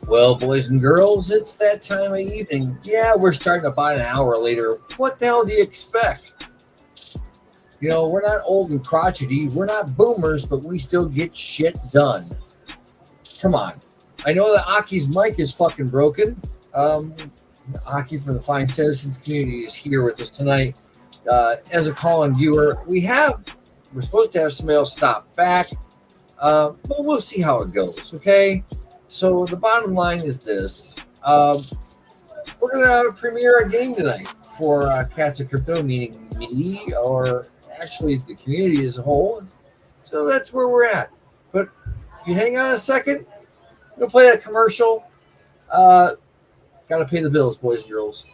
Well, boys and girls, it's that time of evening. Yeah, we're starting about an hour later. What the hell do you expect? You know, we're not old and crotchety. We're not boomers, but we still get shit done. Come on. I know that Aki's mic is fucking broken. Aki from the Fine Citizens community is here with us tonight. As a call-in viewer, we're supposed to have somebody else stop back, but we'll see how it goes, okay? So the bottom line is this. We're going to premiere a game tonight for Cats of Crypto, meaning me, or actually the community as a whole. So that's where we're at. But if you hang on a second, we'll play a commercial. Got to pay the bills, boys and girls.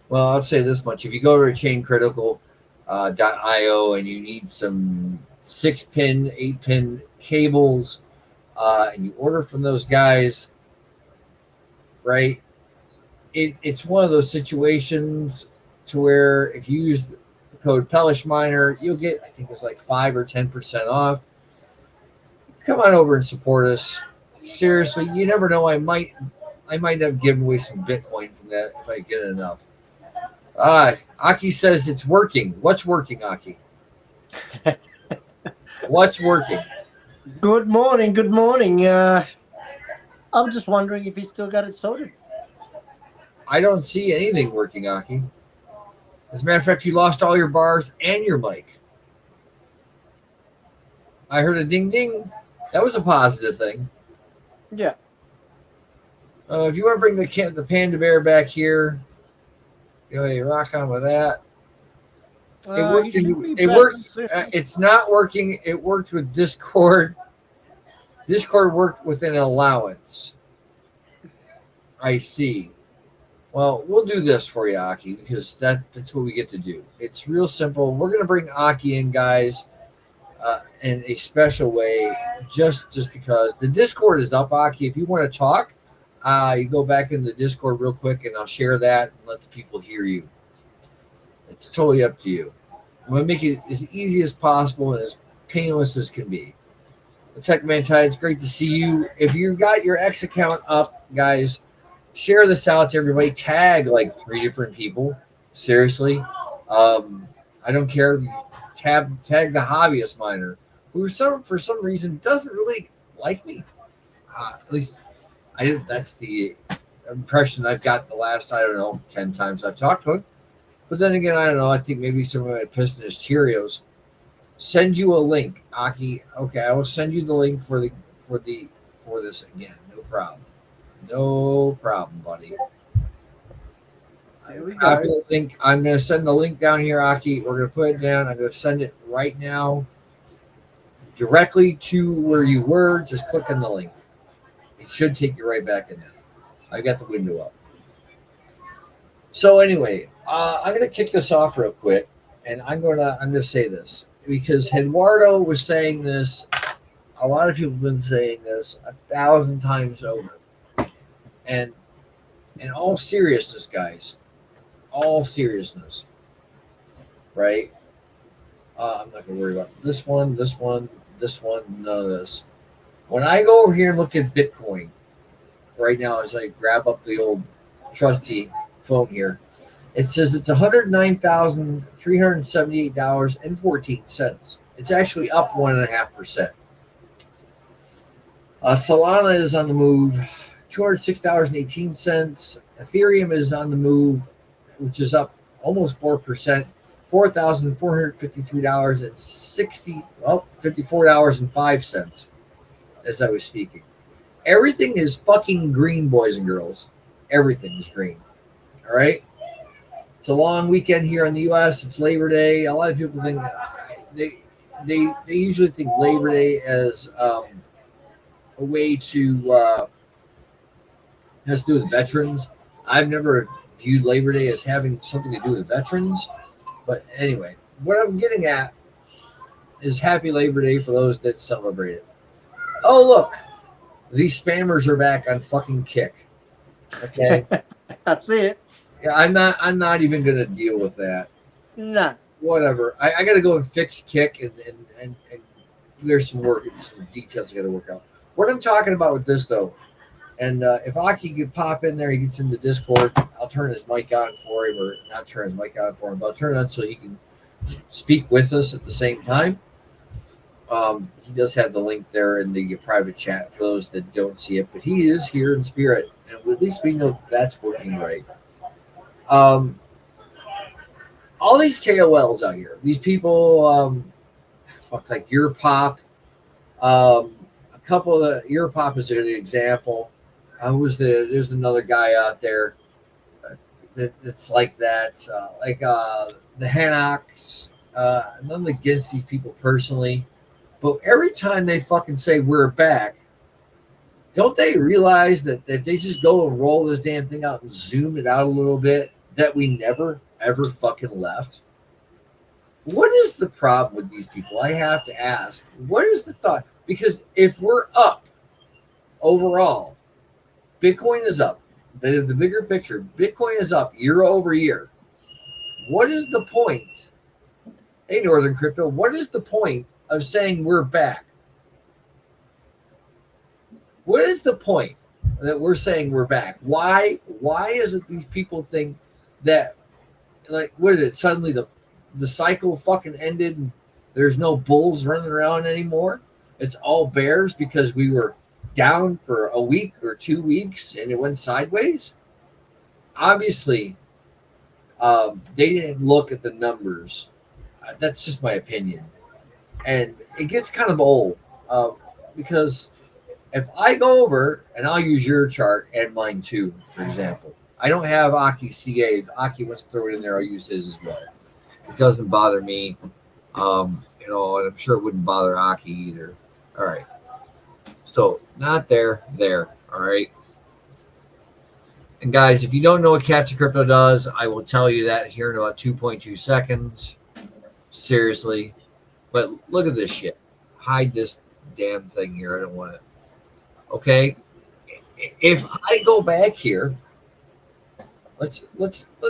Well, I'll say this much. If you go to chaincritical.io and you need some 6-pin, 8-pin cables, and you order from those guys, right, it's one of those situations to where if you use the code PellishMiner, you'll get, I think it's like 5 or 10% off. Come on over and support us. Seriously, you never know. I might have given away some Bitcoin from that if I get enough. Aki says it's working. What's working, Aki? What's working? Good morning. Good morning. I'm just wondering if you still got it sorted. I don't see anything working, Aki. As a matter of fact, you lost all your bars and your mic. I heard a ding ding. That was a positive thing. Yeah. If you want to bring the panda bear back here, you rock on with that. It worked. It worked. It's not working. It worked with Discord. Discord worked with an allowance. I see. Well, we'll do this for you, Aki, because that's what we get to do. It's real simple. We're going to bring Aki in, guys, in a special way, just because the Discord is up, Aki. If you want to talk, you go back in the Discord real quick, and I'll share that and let the people hear you. It's totally up to you. I'm going to make it as easy as possible and as painless as can be. The CatMan Tide, it's great to see you. If you got your X account up, guys, share this out to everybody. Tag like 3 different people. Seriously. I don't care. Tag the hobbyist miner, who for some reason doesn't really like me. At least that's the impression I've got the last, 10 times I've talked to him. But then again, I don't know. I think maybe someone had pissed in his Cheerios. Send you a link, Aki. Okay, I will send you the link for this again. No problem. No problem, buddy. Here we go. I'm going to send the link down here, Aki. We're going to put it down. I'm going to send it right now directly to where you were. Just click on the link. It should take you right back in there. I got the window up. So anyway, I'm going to kick this off real quick. and I'm gonna say this because Eduardo was saying this. A lot of people have been saying this 1,000 times over. And in all seriousness, guys, all seriousness, right? I'm not gonna worry about this one, this one, this one, none of this. When I go over here and look at Bitcoin right now, as I grab up the old trusty phone here, it says it's $109,378.14. It's actually up 1.5%. Solana is on the move, $206.18. Ethereum is on the move, which is up almost 4%, $4,453.60, well, $54.05 as I was speaking. Everything is fucking green, boys and girls. Everything is green. All right. It's a long weekend here in the U.S. It's Labor Day. A lot of people think they usually think Labor Day as a way to has to do with veterans. I've never viewed Labor Day as having something to do with veterans, but anyway, what I'm getting at is Happy Labor Day for those that celebrate it. Oh look, these spammers are back on fucking Kick. Okay, I see it. Yeah, I'm not even gonna deal with that. No. Whatever. I got to go and fix Kick, and there's some details I got to work out. What I'm talking about with this though, and if Aki could pop in there, he gets in the Discord. I'll turn his mic on for him, or not turn his mic on for him, but I'll turn it on so he can speak with us at the same time. He does have the link there in the private chat for those that don't see it, but he is here in spirit, and at least we know that's working right. All these KOLs out here, these people, like Europop. A couple of the Europop is a good example. There's another guy out there that's like that, the Hanoks. Nothing against these people personally, but every time they fucking say we're back, don't they realize that if they just go and roll this damn thing out and zoom it out a little bit, that we never ever fucking left? What is the problem with these people? I have to ask. What is the thought? Because if we're up overall, Bitcoin is up. The bigger picture, Bitcoin is up year over year. What is the point? Hey, Northern Crypto, what is the point of saying we're back? What is the point that we're saying we're back? Why is it these people think that, like, what is it? Suddenly the cycle fucking ended and there's no bulls running around anymore. It's all bears because we were down for a week or 2 weeks and it went sideways. Obviously, they didn't look at the numbers. That's just my opinion. And it gets kind of old because if I go over, and I'll use your chart and mine too, for example. I don't have Aki's CA. If Aki wants to throw it in there, I'll use his as well. It doesn't bother me. And I'm sure it wouldn't bother Aki either. All right. So not there. All right. And guys, if you don't know what Cats of Crypto does, I will tell you that here in about 2.2 seconds. Seriously. But look at this shit. Hide this damn thing here. I don't want it. Okay. If I go back here, let's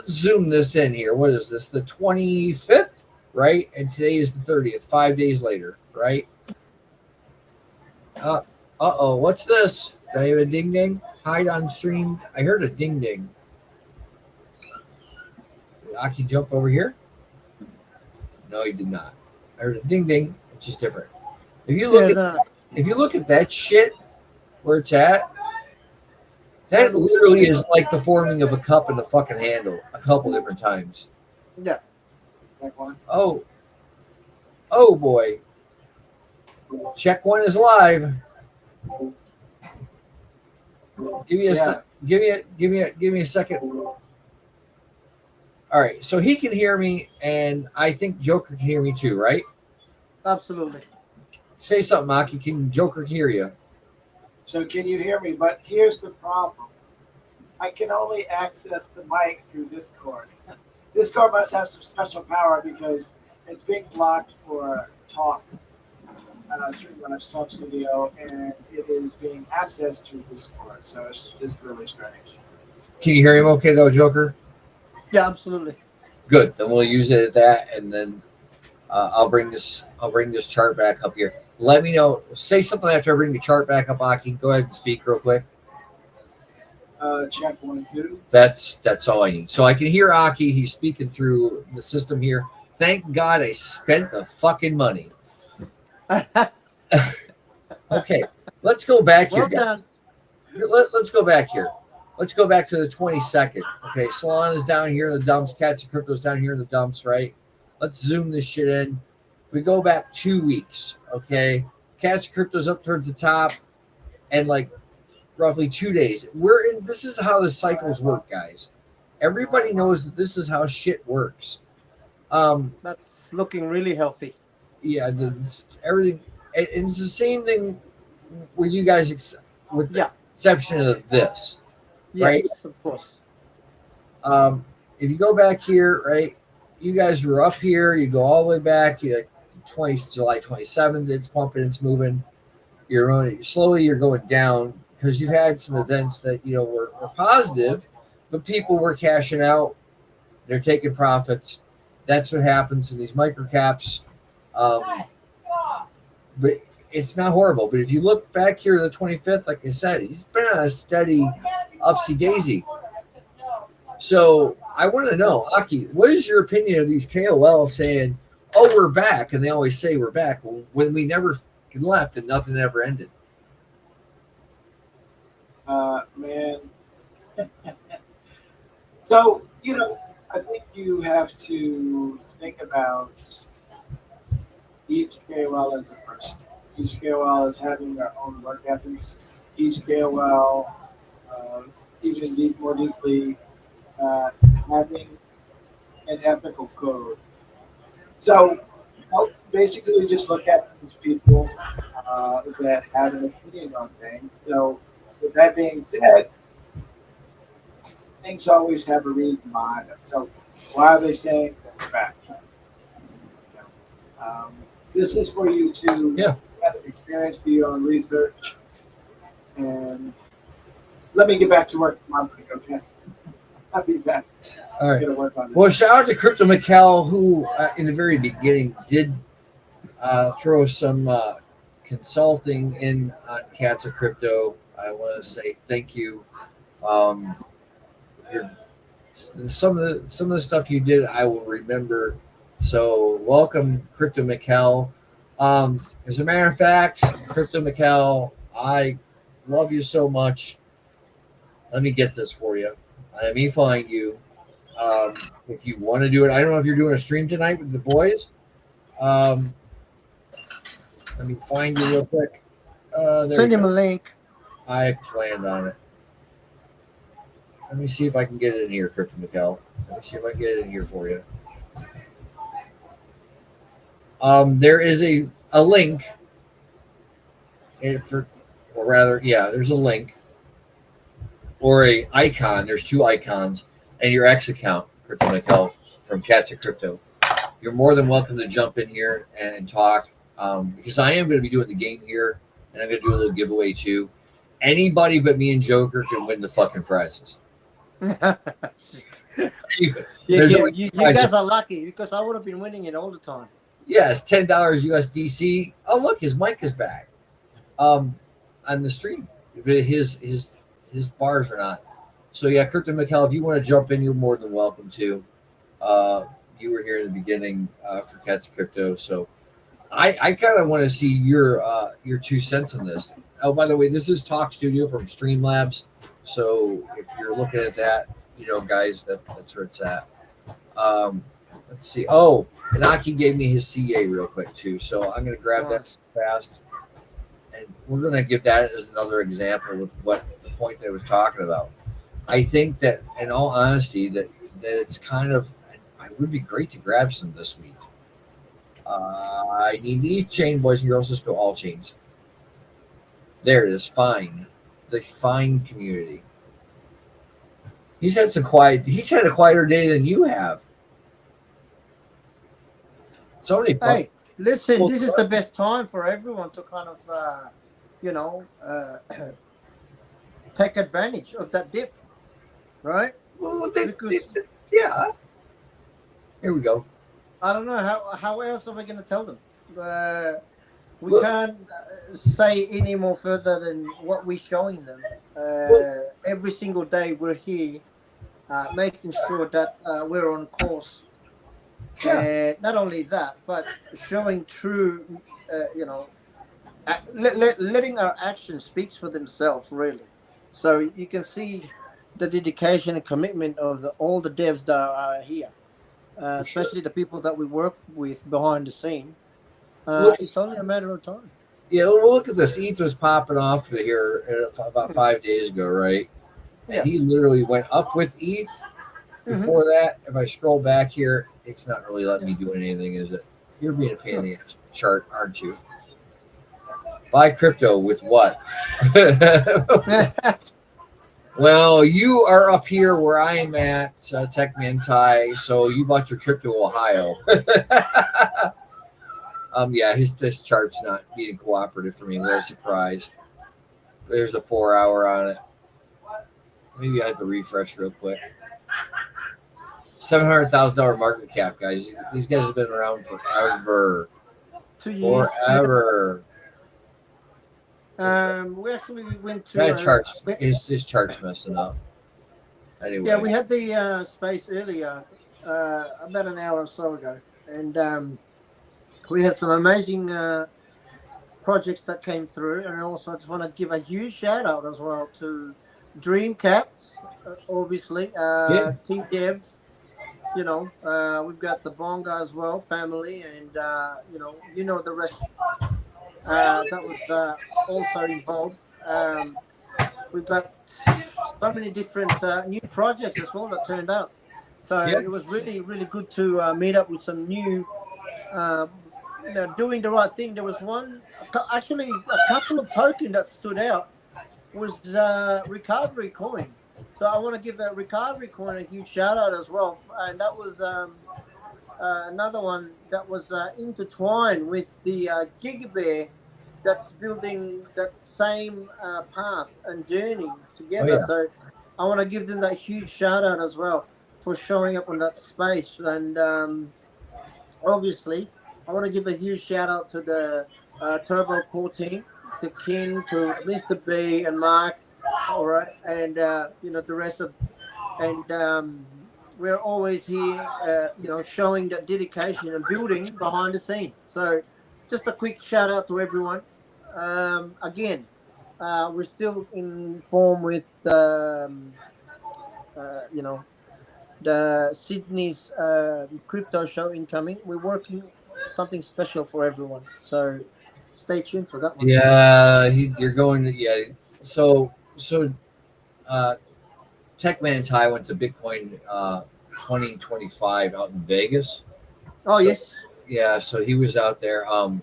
zoom this in here. What is this? The 25th, right? And today is the 30th. 5 days later, right? Uh-oh, what's this? Did I have a ding ding? Hide on stream. I heard a ding ding. Did Aki jump over here? No, he did not. I heard a ding ding. It's just different. If you look at that shit where it's at, that literally is like the forming of a cup and a fucking handle a couple different times. Yeah. Oh boy. Check one is live. Give me a second. All right, so he can hear me, and I think Joker can hear me too, right? Absolutely. Say something, Aki. Can Joker hear you? So can you hear me? But here's the problem. I can only access the mic through Discord. Discord must have some special power because it's being blocked for talk, Streamlabs Talk Studio, and it is being accessed through Discord. So it's really strange. Can you hear him okay though, Joker? Yeah, absolutely. Good. Then we'll use it at that, and then I'll bring this chart back up here. Let me know. Say something after I bring the chart back up, Aki. Go ahead and speak real quick. Check 1, 2. That's all I need. So I can hear Aki. He's speaking through the system here. Thank God I spent the fucking money. Okay, let's go back here, guys. Let's go back here. Let's go back to the 22nd. Okay, Salon is down here in the dumps. Cats of Crypto's down here in the dumps, right? Let's zoom this shit in. We go back 2 weeks. Okay, Cats of Crypto's up towards the top, and like roughly 2 days. This is how the cycles work, guys. Everybody knows that this is how shit works. That's looking really healthy. Yeah, everything. It's the same thing with you guys, with the exception of this, right? Yes, of course. If you go back here, right, you guys were up here. You go all the way back. You like July 27th. It's pumping. It's moving. You're going down because you've had some events that were positive, but people were cashing out. They're taking profits. That's what happens in these microcaps. But it's not horrible. But if you look back here to the 25th, like I said, he's been on a steady upsy daisy. So I want to know, Aki, what is your opinion of these KOLs saying, "Oh, we're back," and they always say we're back when we never left and nothing ever ended? Man. So I think you have to think about each KOL as a person. Each KOL is having their own work ethics. Each KOL, even more deeply, having an ethical code. So basically, we just look at these people that have an opinion on things. So with that being said, things always have a reason behind them. So why are they saying that back? This is for you to experience, do your own research, and let me get back to work. Okay, I'll be back. All right. Well, shout out to Crypto Mikkel, who in the very beginning did throw some consulting in on Cats of Crypto. I want to say thank you. Some of the stuff you did, I will remember. So welcome, Crypto Mikkel. As a matter of fact, Crypto Mikkel, I love you so much. Let me get this for you. Let me find you. If you want to do it, I don't know if you're doing a stream tonight with the boys. Let me find you real quick. Send him a link. I planned on it. Let me see if I can get it in here, Crypto Mikkel. Let me see if I can get it in here for you. There is a link, there's a link or a icon. There's two icons, and your X account, Crypto Mikkel from Cats of Crypto. You're more than welcome to jump in here and talk because I am going to be doing the game here, and I'm going to do a little giveaway too. Anybody but me and Joker can win the fucking prizes. You guys are lucky because I would have been winning it all the time. Yes, $10 USDC. Oh, look, his mic is back. On the stream, his bars are not. So yeah, Crypto Mikkel, if you want to jump in, you're more than welcome to. You were here in the beginning for Cats of Crypto, so I kind of want to see your 2 cents on this. Oh, by the way, this is Talk Studio from Streamlabs. So if you're looking at that, guys, that's where it's at. Let's see. Oh, and Aki gave me his CA real quick too. So I'm going to grab that fast. And we're going to give that as another example of what the point that I was talking about. I think that, in all honesty, that it's kind of, it would be great to grab some this week. I need the chain, boys and girls. Let's go all chains. There it is. Fine. The fine community. He's had a quieter day than you have. So many. Hey, listen, this is the best time for everyone to kind of, take advantage of that dip, right? Well, Because yeah. Here we go. I don't know how else are we going to tell them. We Well, can't say any more further than what we're showing them. well, Every single day we're here, making sure that we're on course. yeah. And not only that, but showing true, letting our actions speaks for themselves, really. So you can see the dedication and commitment of all the devs that are here, For sure. especially the people that we work with behind the scene. Look, It's only a matter of time. yeah. Well, look at this. ETH was popping off here about 5 days ago, right? And Yeah. he literally went up with ETH. Hmm. Before that, if I scroll back here, it's not really letting me do anything, is it? You're being a pain in the ass chart, aren't you? Buy crypto with what? Well, you are up here where I am at, TechMan Thai, so you bought your trip to Ohio. Yeah, this chart's not being cooperative for me. What a surprise. There's a 4 hour on it. Maybe I have to refresh real quick. $700,000 market cap, guys. These guys have been around forever. 2 years. Forever. We actually went to. That chart's his chart's messing up. Anyway. Yeah, we had the space earlier, about an hour or so ago, and we had some amazing projects that came through. And also, I just want to give a huge shout out as well to Dream Cats, obviously, T-Dev. We've got the Bonga as well, family, and the rest that was also involved. We've got so many different new projects as well that turned out. So it was really, really good to meet up with some new, doing the right thing. There was actually a couple of tokens that stood out was Recovery Coin. So I want to give that Recovery Coin a huge shout out as well. And that was another one that was intertwined with the Gigabear that's building that same path and journey together. So I want to give them that huge shout out as well for showing up on that space. And obviously, I want to give a huge shout out to the Turbo Core team, to King, to Mr. B and Mark. All right, and the rest of, and we're always here, showing that dedication and building behind the scene. So, just a quick shout out to everyone. Again, we're still in form with the Sydney's crypto show incoming. We're working something special for everyone. So stay tuned for that one. Yeah, you're going to So TechMan Thai went to Bitcoin 2025 out in Vegas. Oh yes. Yeah, so he was out there, and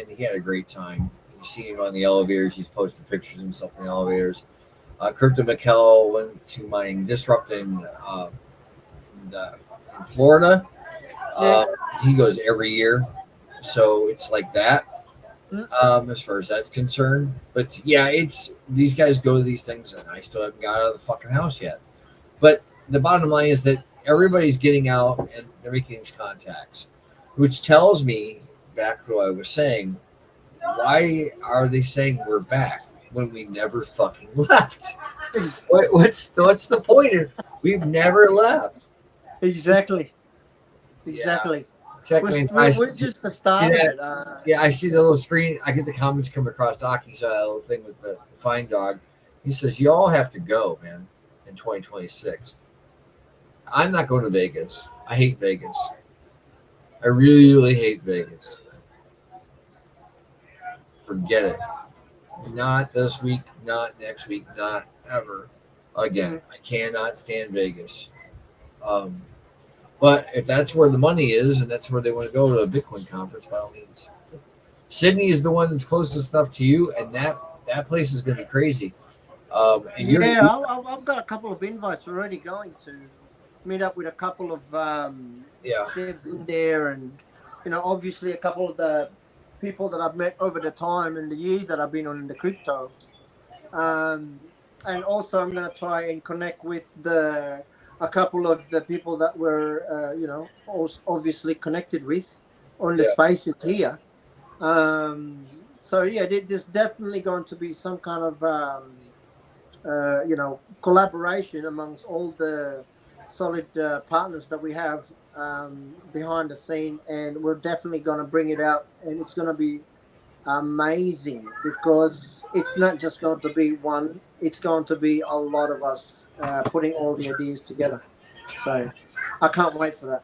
he had a great time. You see him on the elevators. He's posted pictures of himself in the elevators. Crypto Mikkel went to Mining Disrupt in Florida. He goes every year, so it's like that. As far as that's concerned, but yeah, it's these guys go to these things, and I still haven't got out of the fucking house yet. But the bottom line is that everybody's getting out and they're making these contacts, which tells me back to what I was saying. Why are they saying we're back when we never fucking left? What's the point? We've never left. Exactly. Yeah. We're just the start of it. Yeah, I see the little screen. I get the comments coming across Aki's little thing with the fine dog. He says, you all have to go, man, in 2026. I'm not going to Vegas. I hate Vegas. I really, really hate Vegas. Forget it. Not this week, not next week, not ever again. I cannot stand Vegas. But if that's where the money is and that's where they want to go to a Bitcoin conference, by all means. Sydney is the one that's closest enough to you, and that place is going to be crazy. I've got a couple of invites already going to meet up with a couple of devs in there, and obviously a couple of the people that I've met over the time and the years that I've been on the crypto. And also I'm going to try and connect with a couple of the people that we're, also obviously connected with on the spaces here. So yeah, there's definitely going to be some kind of, collaboration amongst all the solid partners that we have behind the scene, and we're definitely going to bring it out, and it's going to be amazing because it's not just going to be one; it's going to be a lot of us putting all the ideas together. So I can't wait for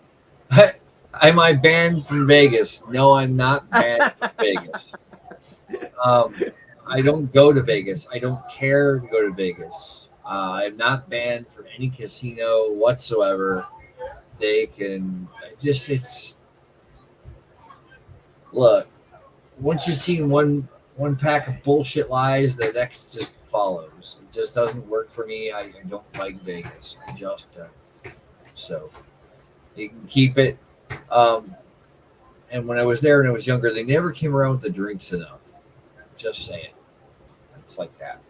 that. Am I banned from Vegas? No, I'm not banned from Vegas. I don't go to Vegas. I don't care to go to Vegas. I'm not banned from any casino whatsoever. They can it's look. Once you've seen one pack of bullshit lies, the next just follows. It just doesn't work for me. I don't like Vegas. I just so you can keep it. And when I was there and I was younger, they never came around with the drinks enough. Just saying. It's like that.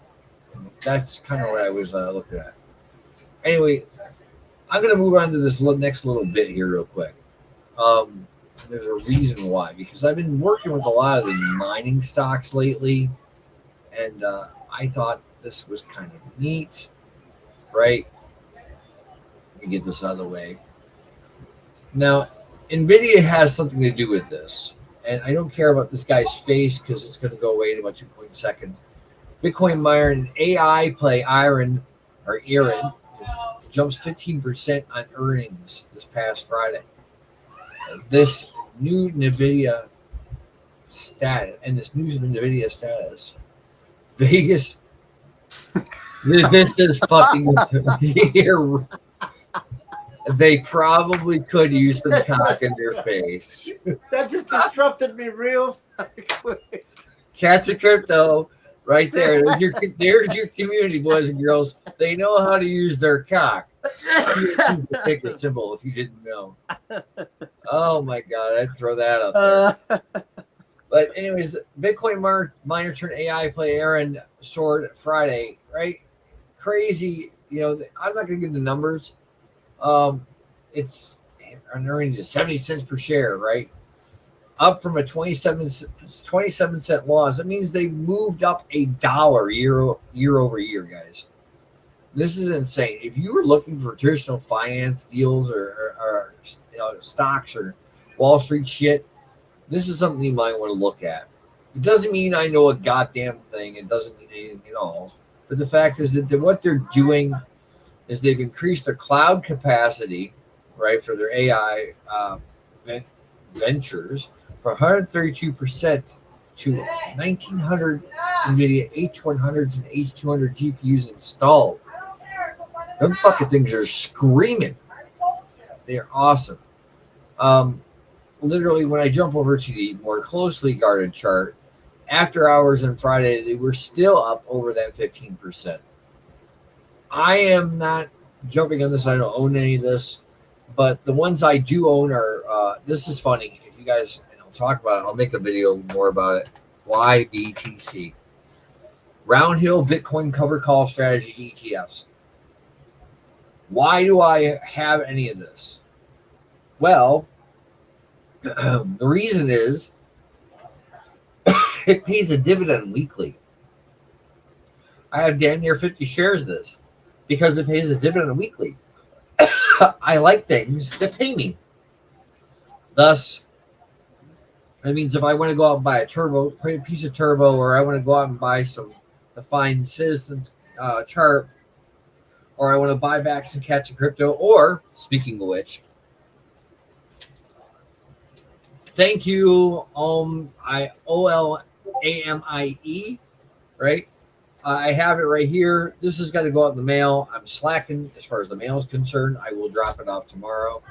That's kind of what I was looking at. Anyway, I'm going to move on to this next little bit here real quick. There's a reason why. Because I've been working with a lot of the mining stocks lately. And I thought this was kind of neat. Right? Let me get this out of the way. Now, NVIDIA has something to do with this. And I don't care about this guy's face because it's going to go away in about 2 seconds. Bitcoin miner and AI play Iron jumps 15% on earnings this past Friday. This new NVIDIA status, Vegas. This is fucking here. They probably could use some cock in their face. That just disrupted me real quick. Cats of Crypto, right there. There's your community, boys and girls. They know how to use thetheir cock. The ticket symbol, if you didn't know. Oh my God, I'd throw that up there. But anyways, Bitcoin miner turned AI play Aaron soared Friday, right? Crazy. I'm not going to give the numbers. It's an earnings of 70 cents per share, right? Up from a 27 cent loss. That means they moved up $1 year over year, guys. This is insane. If you were looking for traditional finance deals or stocks or Wall Street shit, this is something you might want to look at. It doesn't mean I know a goddamn thing. It doesn't mean anything at all. But the fact is that what they're doing is they've increased their cloud capacity, right, for their AI ventures from 132% to 1,900 NVIDIA H100s and H200 GPUs installed. Them fucking things are screaming. They are awesome. Literally, when I jump over to the more closely guarded chart, after hours on Friday, they were still up over that 15%. I am not jumping on this. I don't own any of this, but the ones I do own are, this is funny. If you guys, and I'll talk about it, I'll make a video more about it. YBTC. Roundhill Bitcoin Cover Call Strategy ETFs. Why do I have any of this? Well, the reason is it pays a dividend weekly. I have damn near 50 shares of this because it pays a dividend weekly. I like things that pay me. Thus, that means if I want to go out and buy a piece of turbo, or I want to go out and buy the Fine Citizens chart, or I want to buy back some Cats of Crypto, or, speaking of which, thank you, OLAMIE, right? I have it right here. This has got to go out in the mail. I'm slacking as far as the mail is concerned. I will drop it off tomorrow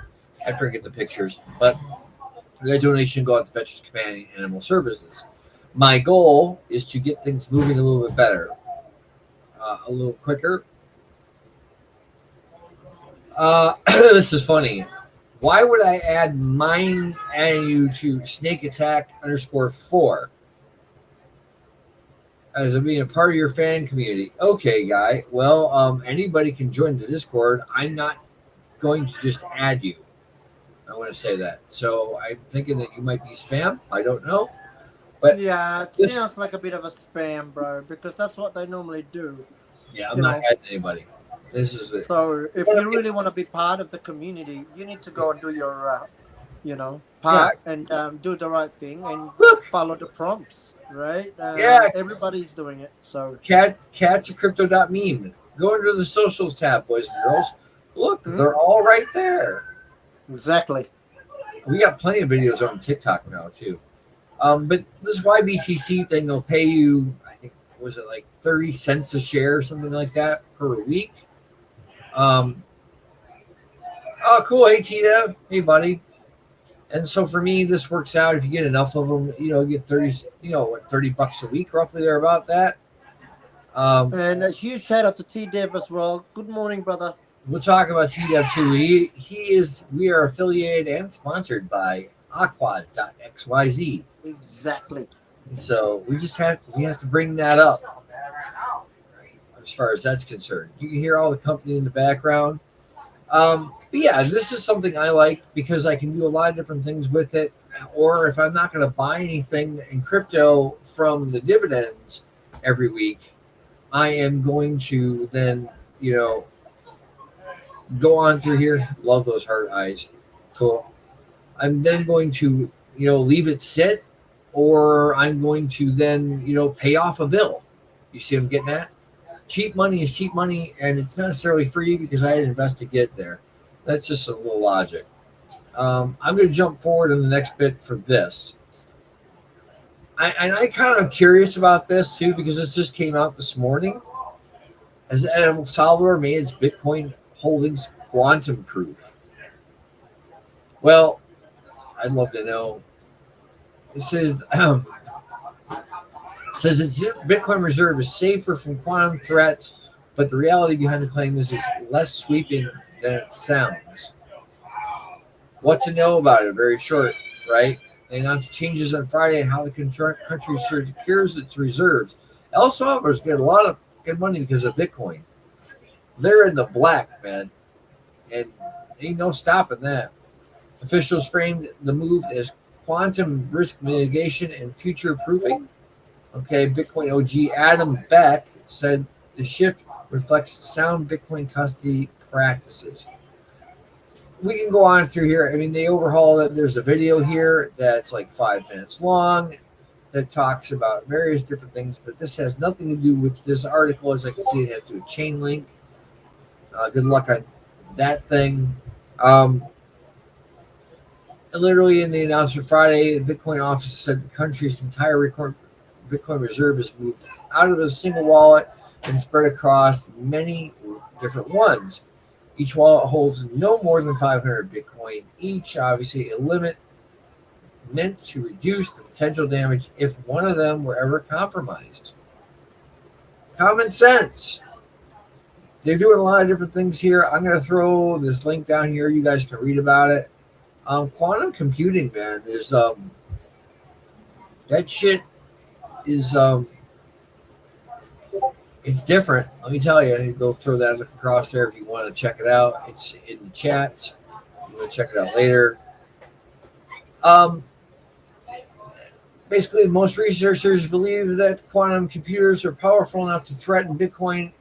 after I get the pictures. But the donation go out to Veterans Companion Animal Services. My goal is to get things moving a little bit better, a little quicker. This is funny. Why would I add you to snake attack _4 as being a part of your fan community? Okay, guy. Well, anybody can join the Discord. I'm not going to just add you. I want to say that. So I'm thinking that you might be spam. I don't know. But yeah, it sounds like a bit of a spam, bro, because that's what they normally do. Yeah, I'm not adding anybody. This is it. So if you really want to be part of the community, you need to go and do your, part and do the right thing and follow the prompts, right? Everybody's doing it. So CatsOfCrypto.meme. Go into the socials tab, boys and girls. Look, they're all right there. Exactly. We got plenty of videos on TikTok now too. But this YBTC thing will pay you, I think, was it like 30 cents a share or something like that per week? Oh, cool. Hey, T-Dev. Hey, buddy. And so for me, this works out. If you get enough of them, you get 30, $30 a week, roughly there about that. And a huge shout out to T-Dev as well. Good morning, brother. We'll talk about T-Dev too. We are affiliated and sponsored by aquads.xyz. Exactly. So we have to bring that up as far as that's concerned. You can hear all the company in the background. But yeah, this is something I like because I can do a lot of different things with it. Or if I'm not going to buy anything in crypto from the dividends every week, I am going to then, go on through here. Love those heart eyes. Cool. I'm then going to, leave it sit, or I'm going to then, pay off a bill. You see what I'm getting at? Cheap money is cheap money, and it's not necessarily free because I had to invest to get there. That's just a little logic. I'm going to jump forward in the next bit for this. I kind of curious about this too because this just came out this morning. As El Salvador made its Bitcoin holdings quantum proof. Well, I'd love to know. It says its Bitcoin reserve is safer from quantum threats, but the reality behind the claim is it's less sweeping than it sounds. What to know about it? Very short, right? They announced changes on Friday on how the country secures its reserves. El Salvador's get a lot of good money because of Bitcoin. They're in the black, man, and ain't no stopping that. Officials framed the move as quantum risk mitigation and future proofing. Okay, Bitcoin OG Adam Beck said the shift reflects sound Bitcoin custody practices. We can go on through here. I mean, they overhaul it. There's a video here that's like 5 minutes long that talks about various different things, but this has nothing to do with this article. As I can see, it has to do with Chainlink. Good luck on that thing. Literally in the announcement Friday, the Bitcoin office said the country's entire Bitcoin reserve is moved out of a single wallet and spread across many different ones. Each wallet holds no more than 500 Bitcoin each, obviously a limit meant to reduce the potential damage if one of them were ever compromised. Common sense. They're doing a lot of different things here. I'm going to throw this link down here. You guys can read about it. Quantum computing, man, is that shit is it's different. Let me tell you. Go throw that across there if you want to check it out. It's in the chat. You want to check it out later. Basically, most researchers believe that quantum computers are powerful enough to threaten Bitcoin,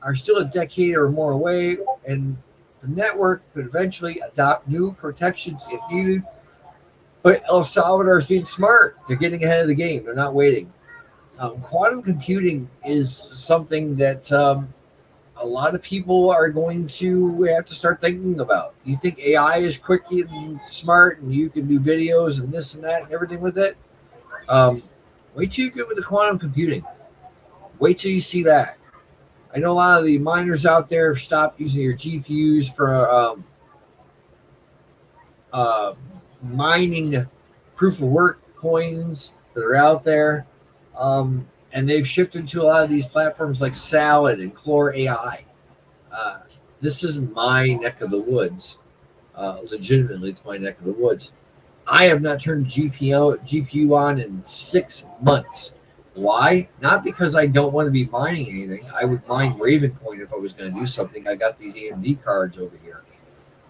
are still a decade or more away, and the network could eventually adopt new protections if needed. But El Salvador is being smart. They're getting ahead of the game. They're not waiting. Quantum computing is something that a lot of people are going to have to start thinking about. You think AI is quick and smart and you can do videos and this and that and everything with it? Wait till you get with the quantum computing. Wait till you see that. I know a lot of the miners out there have stopped using your GPUs for mining proof of work coins that are out there. And they've shifted to a lot of these platforms like Salad and Chlor AI. This isn't my neck of the woods. Legitimately, it's my neck of the woods. I have not turned GPU on in 6 months. Why? Not because I don't want to be mining anything. I would mine Ravencoin if I was going to do something. I got these AMD cards over here.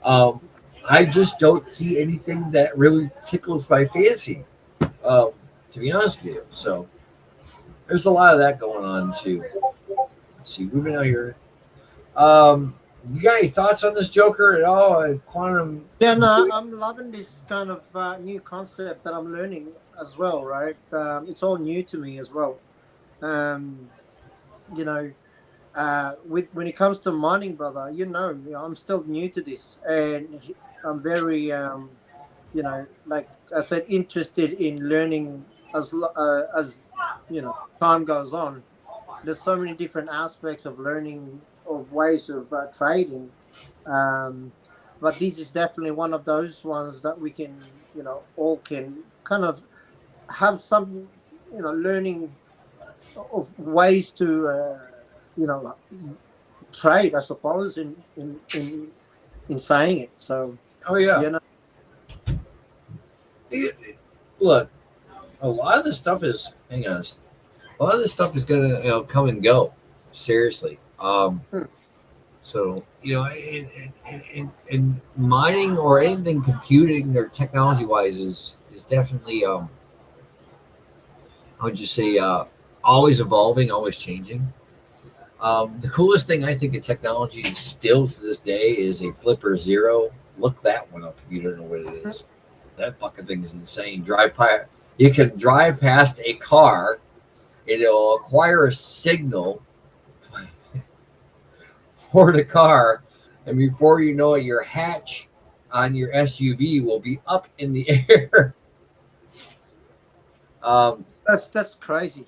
Um, I just don't see anything that really tickles my fancy, to be honest with you. So there's a lot of that going on too. Let's see, moving out here. You got any thoughts on this Joker at all? Quantum. Yeah, no, I'm loving this kind of new concept that I'm learning as well, right? It's all new to me as well. Um, you know, with when it comes to mining, brother, I'm still new to this, and I'm very, like I said, interested in learning as time goes on. There's so many different aspects of learning of ways of trading, um, but this is definitely one of those ones that we can, all can kind of have some, learning of ways to, you know, trade, I suppose, in saying it. So, Oh yeah. you know, Look, a lot of this stuff is. Hang on. A lot of this stuff is gonna come and go. Seriously. hmm, So in mining or anything computing or technology wise is definitely I would just say always evolving, always changing. The coolest thing I think in technology still to this day is a Flipper Zero. Look that one up if you don't know what it is. That fucking thing is insane. You can drive past a car, it'll acquire a signal for the car, and before you know it, your hatch on your SUV will be up in the air. um, that's crazy.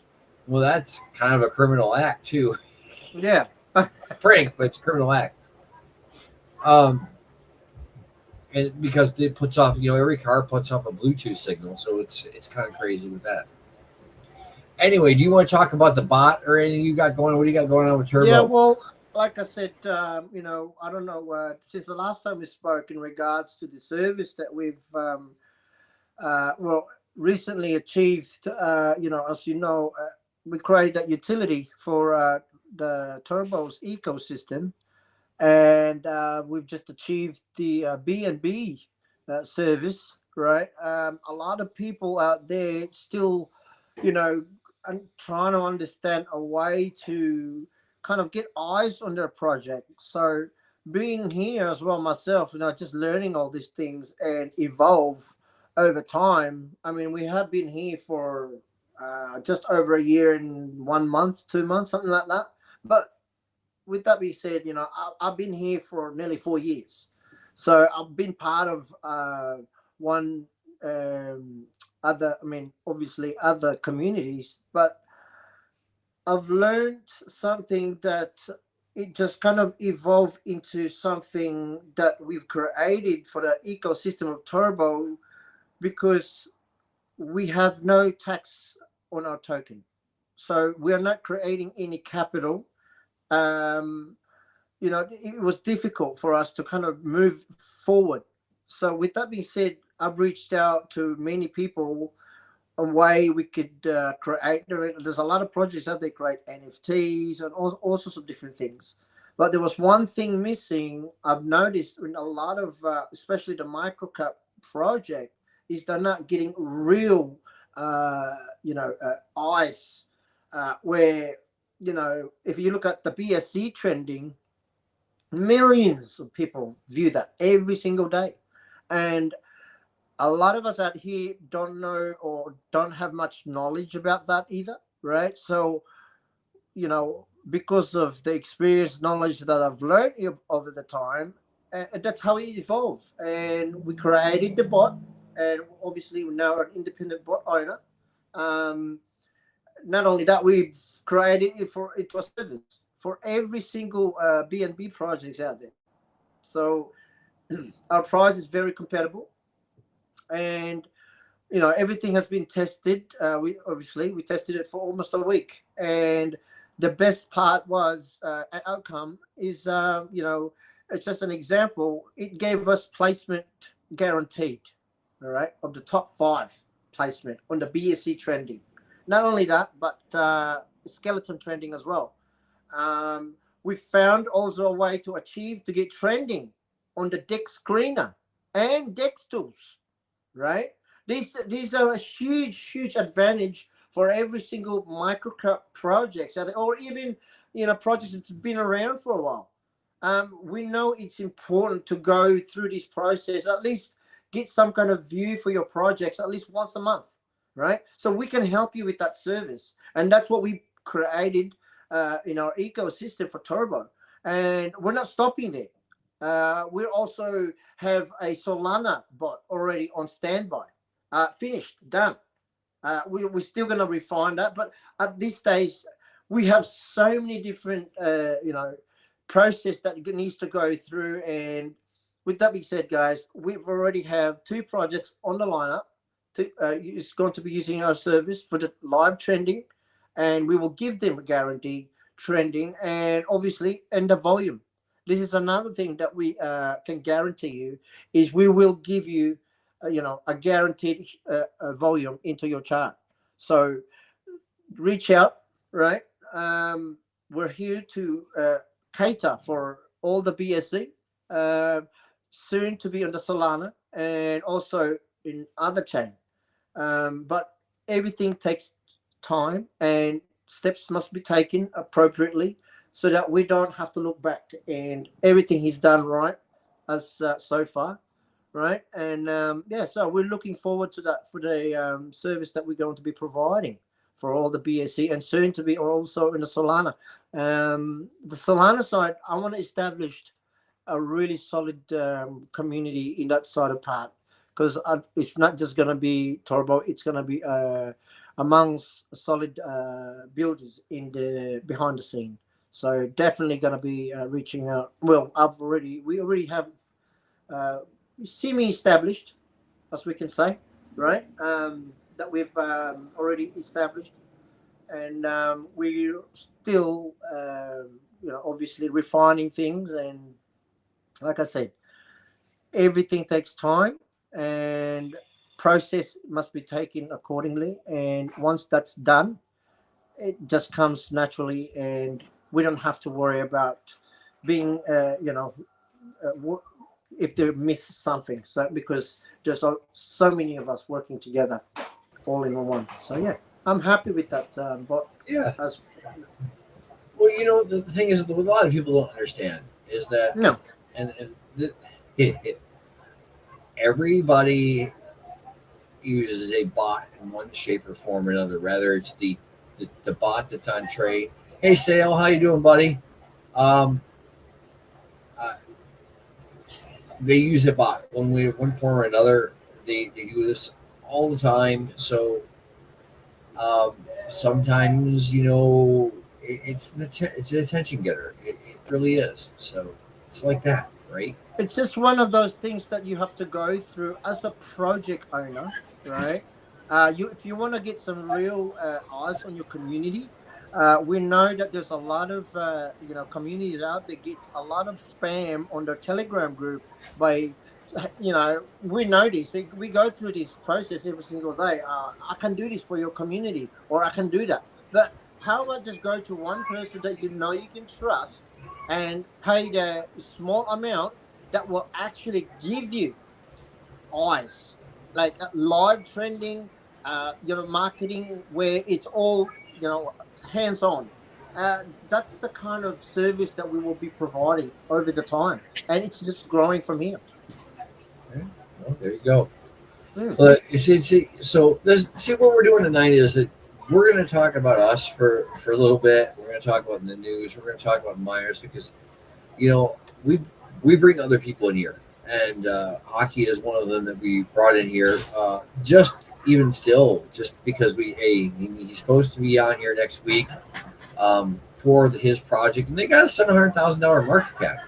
well, that's kind of a criminal act too. Yeah. A prank, but it's a criminal act. Um, and because it puts off, every car puts off a Bluetooth signal, so it's kind of crazy with that. Anyway, do you want to talk about the bot or anything you got going? What do you got going on with Yeah, Turbo? well, like I said, I don't know, since the last time we spoke in regards to the service that we've, well, recently achieved, as we created that utility for the Turbo's ecosystem, and we've just achieved the B&B service, right? A lot of people out there still, you know, trying to understand a way to kind of get eyes on their project. So being here as well myself, just learning all these things and evolve over time. I mean, we have been here for just over a year and 1 month, 2 months, something like that. But with that being said, I've been here for nearly 4 years, so I've been part of one other. I mean, obviously other communities, but I've learned something that it just kind of evolved into something that we've created for the ecosystem of Turbo because we have no tax on our token, so we are not creating any capital. Um, it was difficult for us to kind of move forward. So, with that being said, I've reached out to many people on way we could create. There's a lot of projects that they create NFTs and all sorts of different things. But there was one thing missing. I've noticed in a lot of, especially the microcap project, is they're not getting real, eyes. Where if you look at the BSC trending, millions of people view that every single day, and a lot of us out here don't know or don't have much knowledge about that either, right? So because of the experience knowledge that I've learned over the time, that's how it evolved, and we created the bot, and obviously we're now an independent bot owner. um, Not only that, we've created it was service for every single B&B projects out there. So our price is very compatible, and everything has been tested. We tested it for almost a week, and the best part was outcome is it's just an example. It gave us placement guaranteed, all right, of the top 5 placement on the BSC trending. Not only that, but skeleton trending as well. We found also a way to get trending on the deck screener and deck tools, right? These are a huge advantage for every single microcap project, or even projects that's been around for a while. We know it's important to go through this process, at least get some kind of view for your projects at least once a month, right? So we can help you with that service, and that's what we created in our ecosystem for Turbo. And we're not stopping there. We also have a Solana bot already on standby, finished, done. We're still going to refine that, but at this stage, we have so many different, process that needs to go through. And with that being said, guys, we've already have 2 projects on the lineup. Is going to be using our service for the live trending, and we will give them a guaranteed trending, and obviously, and the volume. This is another thing that we can guarantee you, is we will give you a guaranteed volume into your chart. So reach out, right? We're here to cater for all the BSC, soon to be on the Solana, and also in other chain. But everything takes time, and steps must be taken appropriately so that we don't have to look back, and everything is done right as so far, right? And so we're looking forward to that for the service that we're going to be providing for all the BSC, and soon to be also in the Solana. The Solana side, I want to establish a really solid community in that side of part, because it's not just going to be Turbo, it's going to be amongst solid builders in the behind the scene. So definitely going to be reaching out. Well, we already have semi-established, as we can say, right? That we've already established, and we're still, obviously refining things. And like I said, everything takes time, and process must be taken accordingly. And once that's done, it just comes naturally, and we don't have to worry about being, if they miss something. So because there's so many of us working together, all in one. So yeah, I'm happy with that. But yeah, well, the thing is, what a lot of people don't understand is that everybody uses a bot in one shape or form or another. Rather, it's the bot that's on trade. Hey, Sale, how you doing, buddy? They use a bot one form or another. They do this all the time. So sometimes it's an attention getter. It really is. So it's like that, right? It's just one of those things that you have to go through as a project owner, right? If you want to get some real eyes on your community, we know that there's a lot of communities out there gets a lot of spam on their Telegram group by, we know this. We go through this process every single day. I can do this for your community, or I can do that. But how about just go to one person that you can trust, and pay the small amount that will actually give you eyes, like live trending, marketing, where it's all, hands on. That's the kind of service that we will be providing over the time, and it's just growing from here. Okay. Well, there you go. But you see, so what we're doing tonight is that we're going to talk about us for a little bit. We're going to talk about the news. We're going to talk about Myers, because we bring other people in here, and Hockey is one of them that we brought in here. Just because he's supposed to be on here next week for his project, and they got a $700,000 market cap.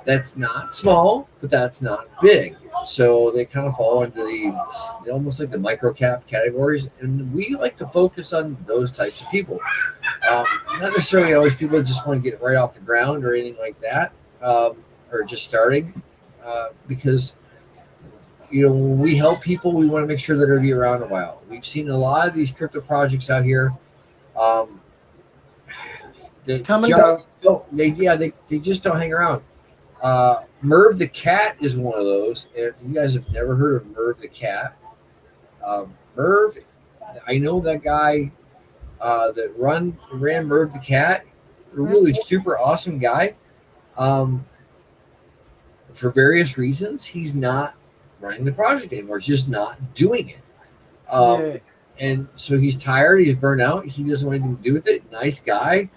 That's not small, but that's not big. So they kind of fall into the almost like the micro cap categories, and we like to focus on those types of people. Not necessarily always people that just want to get right off the ground or anything like that, or are just starting, because when we help people, we want to make sure they're going to be around a while. We've seen a lot of these crypto projects out here. They Come and just go. they just don't hang around. Merv the Cat is one of those. If you guys have never heard of Merv the Cat, Merv, I know that guy that ran Merv the Cat, a really super awesome guy. For various reasons, he's not running the project anymore. He's just not doing it. And so he's tired. He's burnt out. He doesn't want anything to do with it. Nice guy.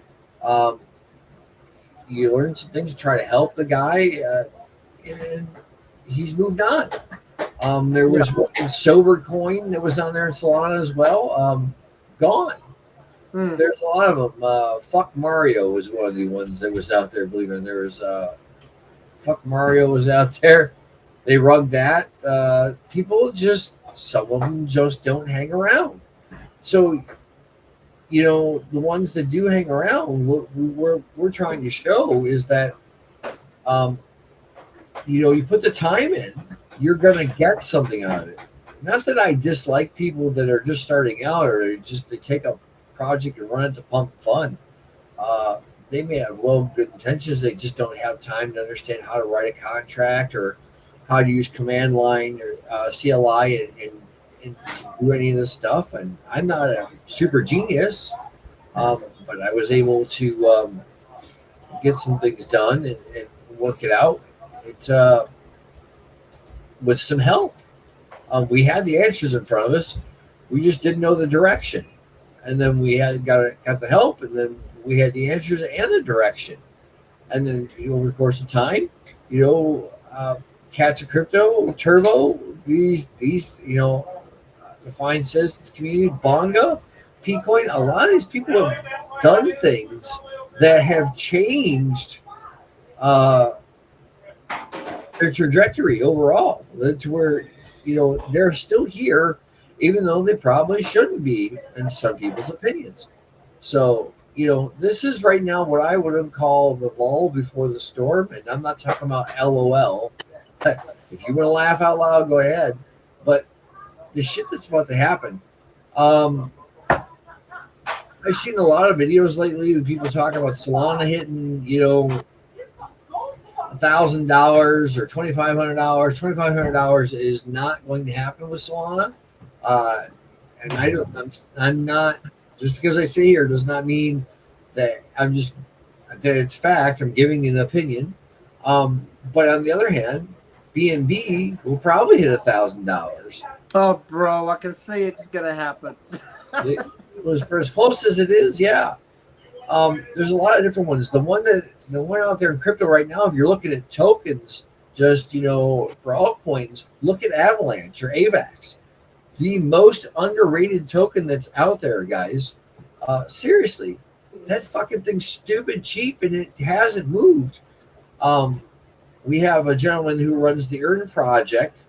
You learn some things to try to help the guy, and he's moved on. There was Sober Coin that was on there in Solana as well. Gone. There's a lot of them. Fuck Mario was one of the ones that was out there. Believe it, there was Fuck Mario was out there. They rugged that. People just, some of them just don't hang around. So, the ones that do hang around, what we're trying to show is that, you put the time in, you're going to get something out of it. Not that I dislike people that are just starting out or they take a project and run it to pump fun. They may have good intentions. They just don't have time to understand how to write a contract or how to use command line or CLI and do any of this stuff. And I'm not a super genius, but I was able to get some things done and work it out. With some help. We had the answers in front of us. We just didn't know the direction. And then we got the help, and then we had the answers and the direction. And then, over the course of time, Cats of Crypto, Turbo, these Defined Citizens Community, Bonga, Pcoin, a lot of these people have done things that have changed their trajectory overall, to where they're still here, even though they probably shouldn't be in some people's opinions. So this is right now what I would call the lull before the storm, and I'm not talking about LOL. If you want to laugh out loud, go ahead. But the shit that's about to happen, I've seen a lot of videos lately with people talking about Solana hitting $1,000 or $2,500. $2,500 is not going to happen with Solana, and I'm not, just because I say here does not mean that that it's fact. I'm giving an opinion. But on the other hand, BNB will probably hit $1,000. Oh, bro, I can see it's gonna happen. It was for as close as it is, yeah. There's a lot of different ones. The one out there in crypto right now, if you're looking at tokens, just for altcoins, look at Avalanche or AVAX, the most underrated token that's out there, guys. Seriously, that fucking thing's stupid cheap, and it hasn't moved. We have a gentleman who runs the Earn Project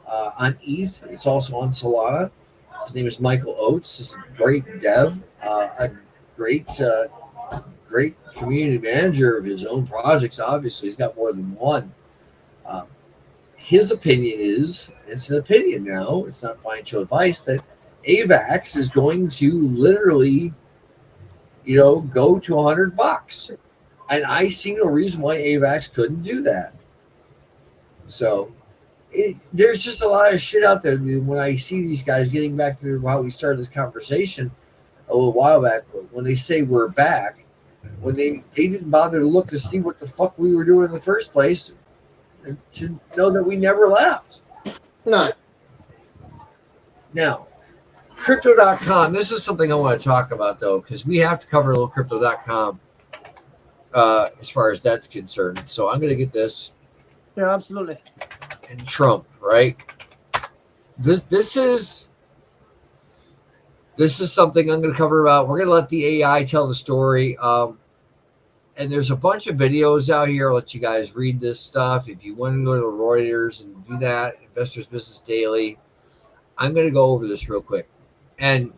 on ETH. It's also on Solana. His name is Michael Oates. He's a great dev, a great community manager of his own projects. Obviously, he's got more than one. His opinion is, it's an opinion now, it's not financial advice, that AVAX is going to literally, go to $100. And I see no reason why AVAX couldn't do that. So there's just a lot of shit out there. When I see these guys, getting back to how we started this conversation a little while back, when they say we're back, when they didn't bother to look to see what the fuck we were doing in the first place, and to know that we never left. No. Now, crypto.com, this is something I want to talk about, though, because we have to cover a little crypto.com as far as that's concerned. So I'm going to get this. Yeah, absolutely. And Trump, right? This is something I'm going to cover about. We're going to let the AI tell the story. And there's a bunch of videos out here. I'll let you guys read this stuff. If you want to go to Reuters and do that, Investors Business Daily, I'm going to go over this real quick. And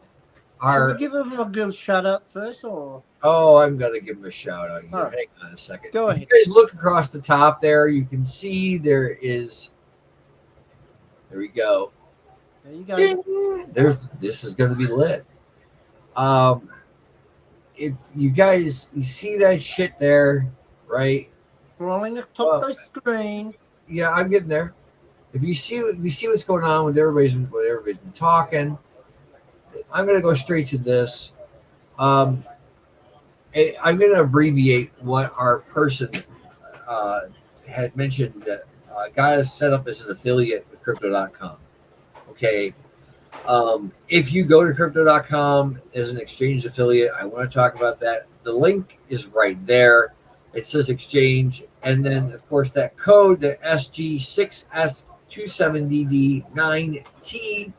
Should we give them a good shout out first, or? Oh, I'm gonna give them a shout out here. Right. Hang on a second. Go ahead. If you guys look across the top there, you can see there is. There we go. There you go. This is gonna be lit. If you guys see that shit there, right? Scrolling the top of the screen. Yeah, I'm getting there. If you see what's going on with everybody's been talking, I'm gonna go straight to this. I'm gonna abbreviate what our person had mentioned that got us set up as an affiliate with Crypto.com. Okay. If you go to Crypto.com as an exchange affiliate, I want to talk about that. The link is right there. It says exchange, and then of course that code, the SG6S27DD9T,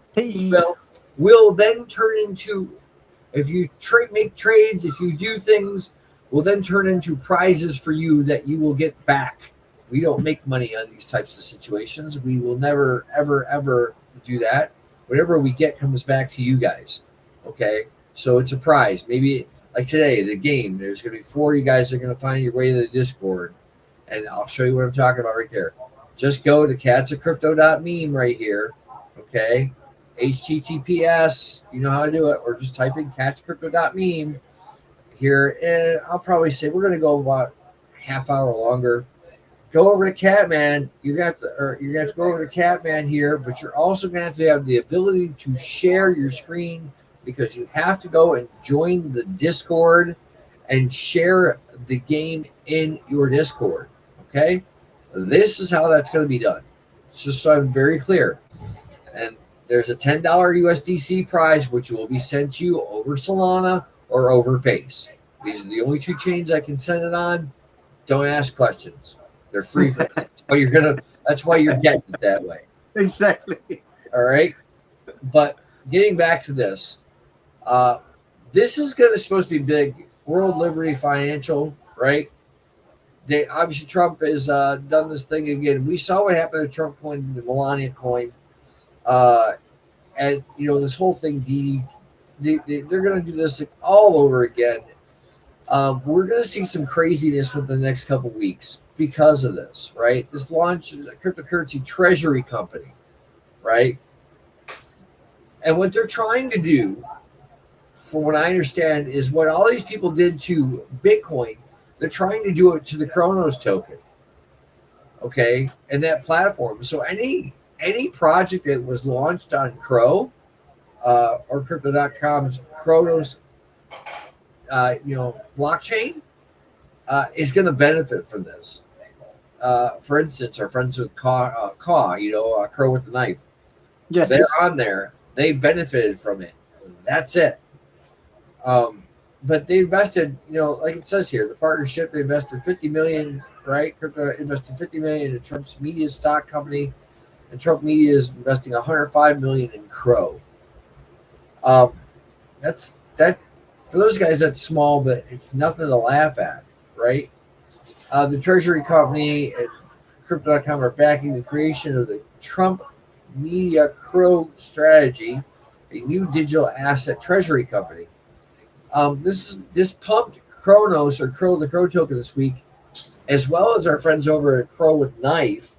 will then turn into, if you make trades, if you do things, will then turn into prizes for you that you will get back. We don't make money on these types of situations. We will never, ever, ever do that. Whatever we get comes back to you guys. Okay, so it's a prize. Maybe like today, the game. There's going to be 4 of you guys that are going to find your way to the Discord, and I'll show you what I'm talking about right there. Just go to CatsOfCrypto.meme right here. Okay, HTTPS. You know how to do it, or just type in CatsCrypto.meme here, and I'll probably say we're going to go about a half hour longer. Go over to CatMan. You're gonna have to go over to CatMan here, but you're also gonna have to have the ability to share your screen, because you have to go and join the Discord and share the game in your Discord. Okay, this is how that's going to be done. It's just so I'm very clear. And there's a $10 USDC prize, which will be sent to you over Solana or over Base. These are the only 2 chains I can send it on. Don't ask questions. They're free for that. That's why you're getting it that way. Exactly. All right. But getting back to this, this is supposed to be big. World Liberty Financial, right? They obviously Trump has done this thing again. We saw what happened to Trump coin, the Melania coin, and this whole thing. They're going to do this all over again. We're going to see some craziness within the next couple weeks because of this, right? This launch is a cryptocurrency treasury company, right? And what they're trying to do, from what I understand, is what all these people did to Bitcoin, they're trying to do it to the Kronos token, okay, and that platform. So any project that was launched on Crow or Crypto.com's Kronos blockchain is going to benefit from this. For instance, our friends with Crow with the knife. Yes, they're on there. They benefited from it. That's it. But they invested, like it says here, the partnership. They invested $50 million, right? Crypto invested $50 million in Trump's media stock company, and Trump Media is investing $105 million in Crow. That's that. For those guys, that's small, but it's nothing to laugh at, right? The Treasury Company and Crypto.com are backing the creation of the Trump Media Crow strategy, a new digital asset treasury company. This pumped Kronos, or Crow, the Crow token this week, as well as our friends over at Crow with Knife,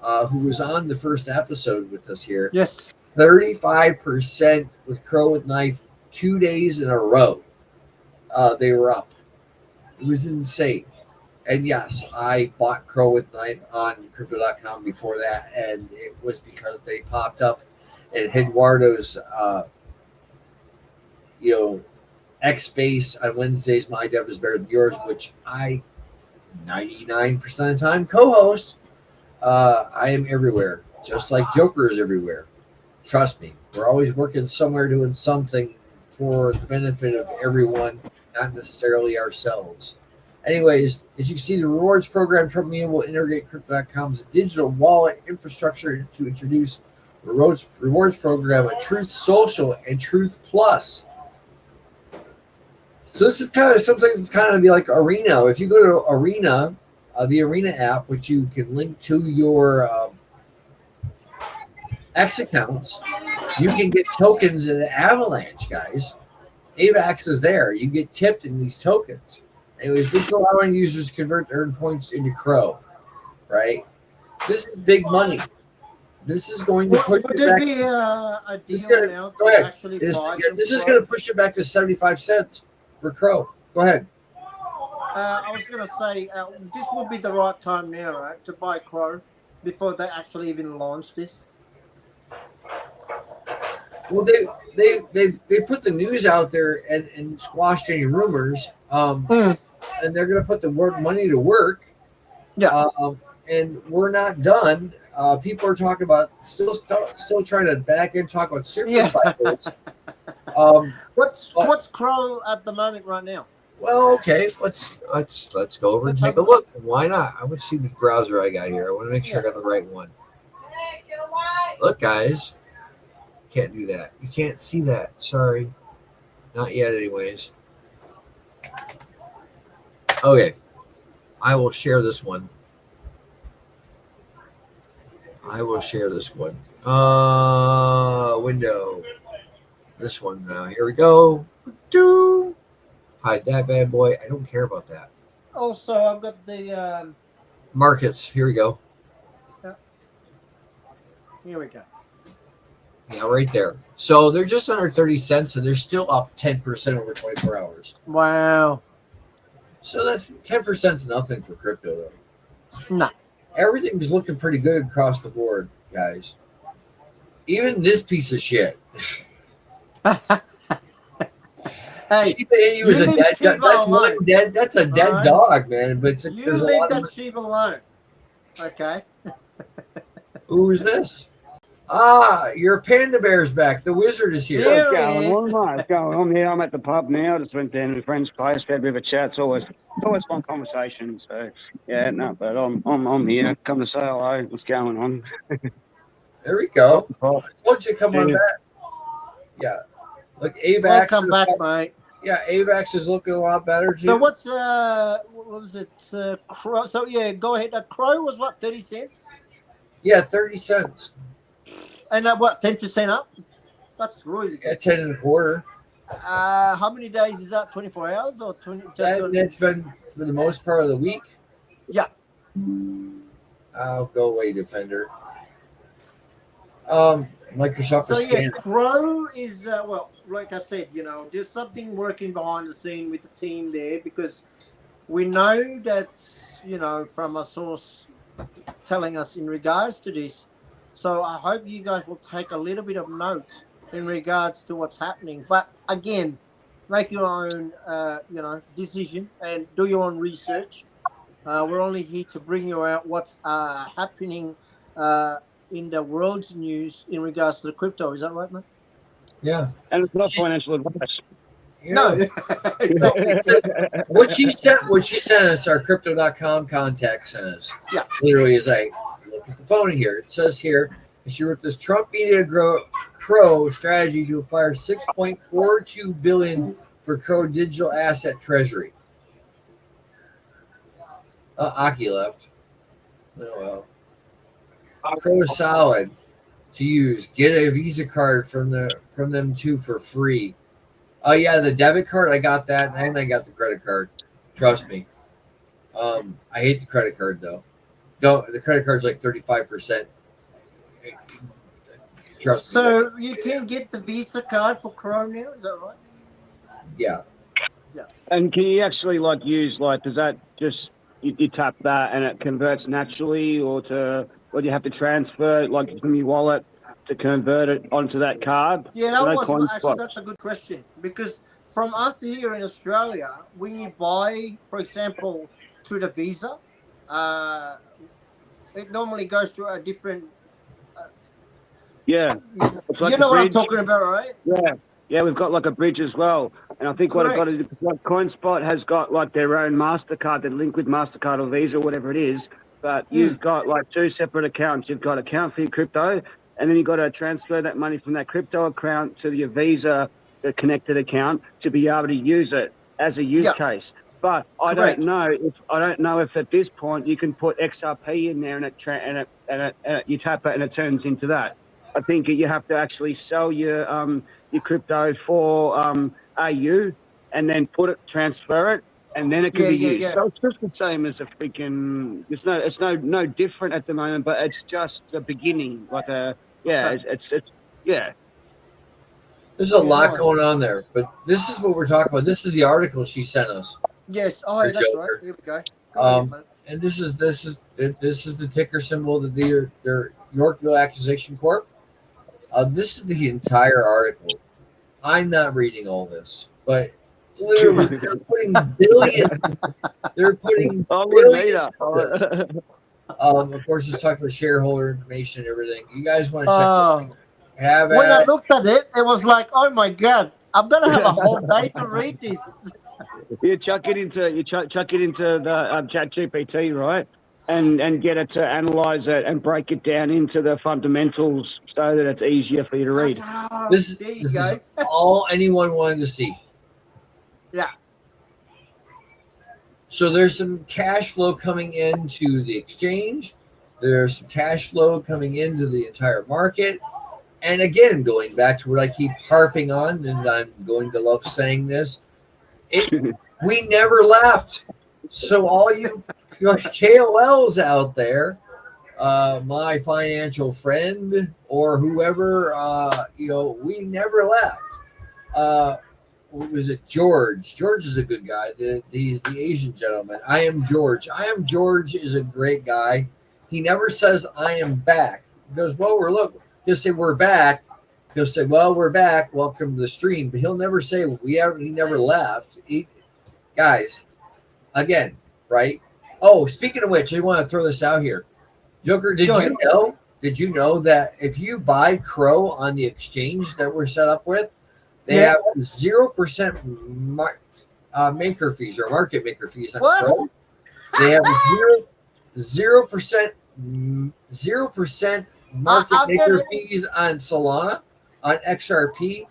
who was on the first episode with us here. Yes. 35% with Crow with Knife 2 days in a row. They were up. It was insane. And yes, I bought Crow with Knife on Crypto.com before that, and it was because they popped up at Eduardo's, X Space on Wednesdays. My Dev is Better Than Yours, which I 99% of the time co-host. I am everywhere, just like Joker is everywhere. Trust me, we're always working somewhere, doing something for the benefit of everyone, not necessarily ourselves. Anyways, as you see, the rewards program, Trump Media will integrate Crypto.com's digital wallet infrastructure to introduce rewards program at Truth Social and Truth Plus. So this is kind of something that's kind of be like Arena. If you go to Arena, the Arena app, which you can link to your X accounts, you can get tokens in Avalanche, guys. AVAX is there. You get tipped in these tokens. Anyways, this is allowing users to convert earned points into Crow, right? This is big money. This is going to push would it there back. be a deal Gonna, now go to ahead. actually This buy is going to push it back to 75 cents for Crow. Go ahead. I was going to say this would be the right time now, right, to buy Crow before they actually even launch this. Well, they put the news out there and squashed any rumors. And they're going to put the word money to work. Yeah. And we're not done. People are talking about still trying to back in talk about super cycles. What's Crow at the moment right now? Well, okay, let's go over and take a look. Why not? I want to see which browser I got here. I want to make sure I got the right one. Look, guys, can't do that. You can't see that. Sorry, not yet. Anyways, okay, I will share this one. Window. This one now. Here we go. Hide that bad boy. I don't care about that. Also, I've got the markets. Here we go. Here we go. Yeah, right there. So they're just under 30 cents, and they're still up 10% over 24 hours. Wow. So that's 10% is nothing for crypto, though. No. Everything's looking pretty good across the board, guys. Even this piece of shit. Hey, Shiba Inu is a dead. That's one dead. That's a dead dog, man. But there's a lot of Shiba alone. Okay. Who's this? Your panda bear's back. The wizard is here. What's going on, mate? Going on here. I'm at the pub now. Just went down to a friend's place. Had a bit of a chat. It's always fun conversation. So yeah, no, but I'm here. Come to say hello. What's going on? There we go. I told you to come on back. Yeah. Look, AVAX. Welcome back, mate. Yeah, AVAX is looking a lot better too. So what was it? Crow. So yeah, go ahead. Crow was what, 30 cents? Yeah, 30 cents. And what, 10% up? That's really good. Yeah, 10 and a quarter. How many days is that? 24 hours or 20? That's been for the most part of the week. Yeah. I'll go away, Defender. Microsoft is scanning. Crow is well, like I said, there's something working behind the scene with the team there, because we know that from a source telling us in regards to this. So I hope you guys will take a little bit of note in regards to what's happening. But again, make your own, decision and do your own research. We're only here to bring you out what's happening in the world's news in regards to the crypto. Is that right, man? Yeah. And it's not financial advice. No. Exactly. What she sent us, our crypto.com contact sent us. Yeah. Literally is like, look at the phone here. It says here, she wrote this Trump media Crow strategy to acquire $6.42 billion for Crow digital asset treasury. Aki left. Oh well. Crow is solid to use. Get a Visa card from them too for free. Oh yeah, the debit card, I got that, and I got the credit card. Trust me. I hate the credit card though. The credit card's like 35%. Trust me. So you can get the Visa card for Crow now, is that right? Yeah. And can you actually use does that just you tap that and it converts naturally, or do you have to transfer from your wallet to convert it onto that card? Yeah, that's a good question, because from us here in Australia, when you buy, for example, through the Visa, it normally goes to a different. Yeah, it's you know what I'm talking about, right? Yeah, we've got a bridge as well, and I think what I've got to do, CoinSpot has got their own MasterCard that link with MasterCard or Visa or whatever it is, but you've got two separate accounts. You've got an account for your crypto, and then you've got to transfer that money from that crypto account to your Visa, the connected account, to be able to use it as a use case. But I don't know if at this point you can put XRP in there and you tap it and it turns into that. I think you have to actually sell your crypto for AU and then transfer it, and then it can be used. So it's just the same as a freaking. It's no different at the moment, but it's just the beginning. Like it's yeah. There's a lot going on there, but this is what we're talking about. This is the article she sent us. Yes. Oh, yeah, that's right. Here we go. And this is the ticker symbol of their Yorkville Acquisition Corp. This is the entire article. I'm not reading all this, but literally they're putting billions. They're putting billions. Of course, it's talking about shareholder information and everything. You guys want to check this? When I looked at it, it was like, oh my god, I'm gonna have a whole day to read this. You chuck it into the ChatGPT, right? And get it to analyze it and break it down into the fundamentals so that it's easier for you to read. This is all anyone wanted to see. Yeah. So there's some cash flow coming into the exchange. There's some cash flow coming into the entire market. And again, going back to what I keep harping on, and I'm going to love saying this, we never left. So all you KOLs out there, my financial friend or whoever, we never left. What was it? George. George is a good guy. He's the Asian gentleman. I am George. George is a great guy. He never says I am back. He goes, well, he'll say we're back. He'll say, well, we're back. Welcome to the stream. But he'll never say he never left. Guys, again, right? Oh, speaking of which, I want to throw this out here. Joker, did you know that if you buy Crow on the exchange that we're set up with, they have 0% maker fees or market maker fees on Crow. They have 0% market maker fees on Solana, on XRP.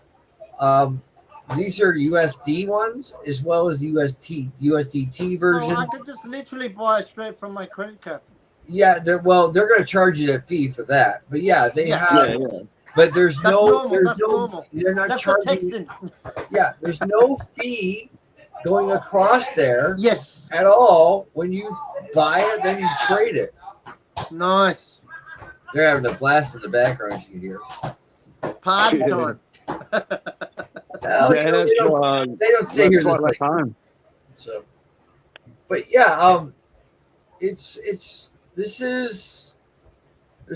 These are USD ones as well as the USDT version. So I could just literally buy it straight from my credit card. Yeah, they're going to charge you a fee for that. But yeah, they have. Yeah. But there's normal. They're not charging. Yeah, there's no fee going across there. Yes. At all. When you buy it, then you trade it. Nice. They're having a blast in the background. As you can hear. Party time. They don't stay here this time. So, but yeah, there's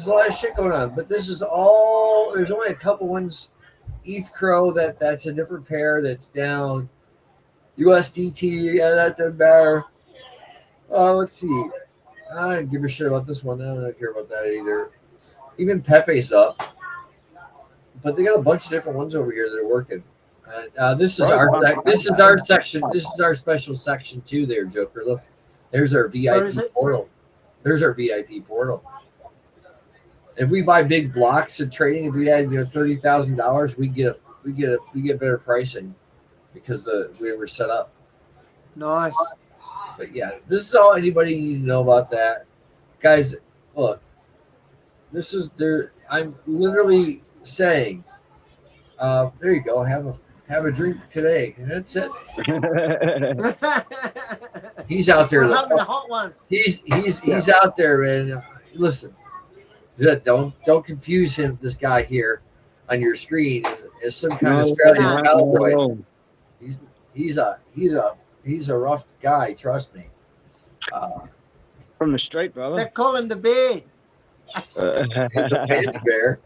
a lot of shit going on, but this is all. There's only a couple ones. ETH Crow that's a different pair that's down. USDT that doesn't matter. Let's see. I don't give a shit about this one. I don't care about that either. Even Pepe's up, but they got a bunch of different ones over here that are working. This is our section. This is our special section too. There, Joker. Look, there's our VIP portal. There's our VIP portal. If we buy big blocks of trading, if we had $30,000, we get better pricing because we were set up. Nice. But yeah, this is all anybody need to know about that, guys. Look, this is there. I'm literally saying, there you go. Have a drink today, and that's it. He's out there. Having a hot one. He's out there, man. Listen, don't confuse him. This guy here on your screen is some kind of Australian cowboy. He's a rough guy. Trust me. From the street, brother. They call him the bear. The panda bear.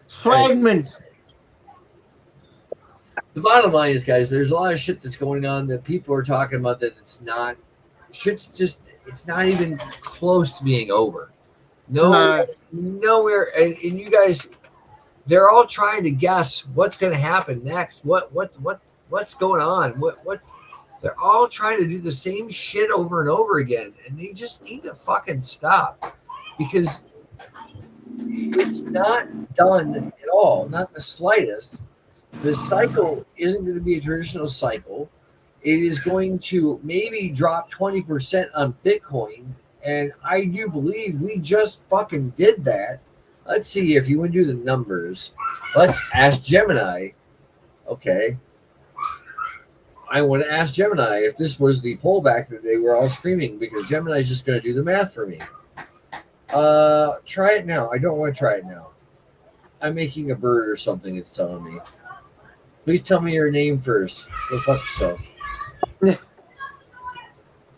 Swagman. The bottom line is, guys, there's a lot of shit that's going on that people are talking about that it's not. It's not even close to being over. Nowhere. And you guys, they're all trying to guess what's going to happen next. What's going on? They're all trying to do the same shit over and over again, and they just need to fucking stop because it's not done at all, not the slightest. The cycle isn't going to be a traditional cycle. It is going to maybe drop 20% on Bitcoin, and I do believe we just fucking did that Let's see if you want to do the numbers. Let's ask Gemini. Okay. I want to ask Gemini if this was the pullback that they were all screaming, because Gemini is just going to do the math for me. Try it now. I don't want to try it now. I'm making a bird or something. It's telling me. Please tell me your name first. Go fuck yourself.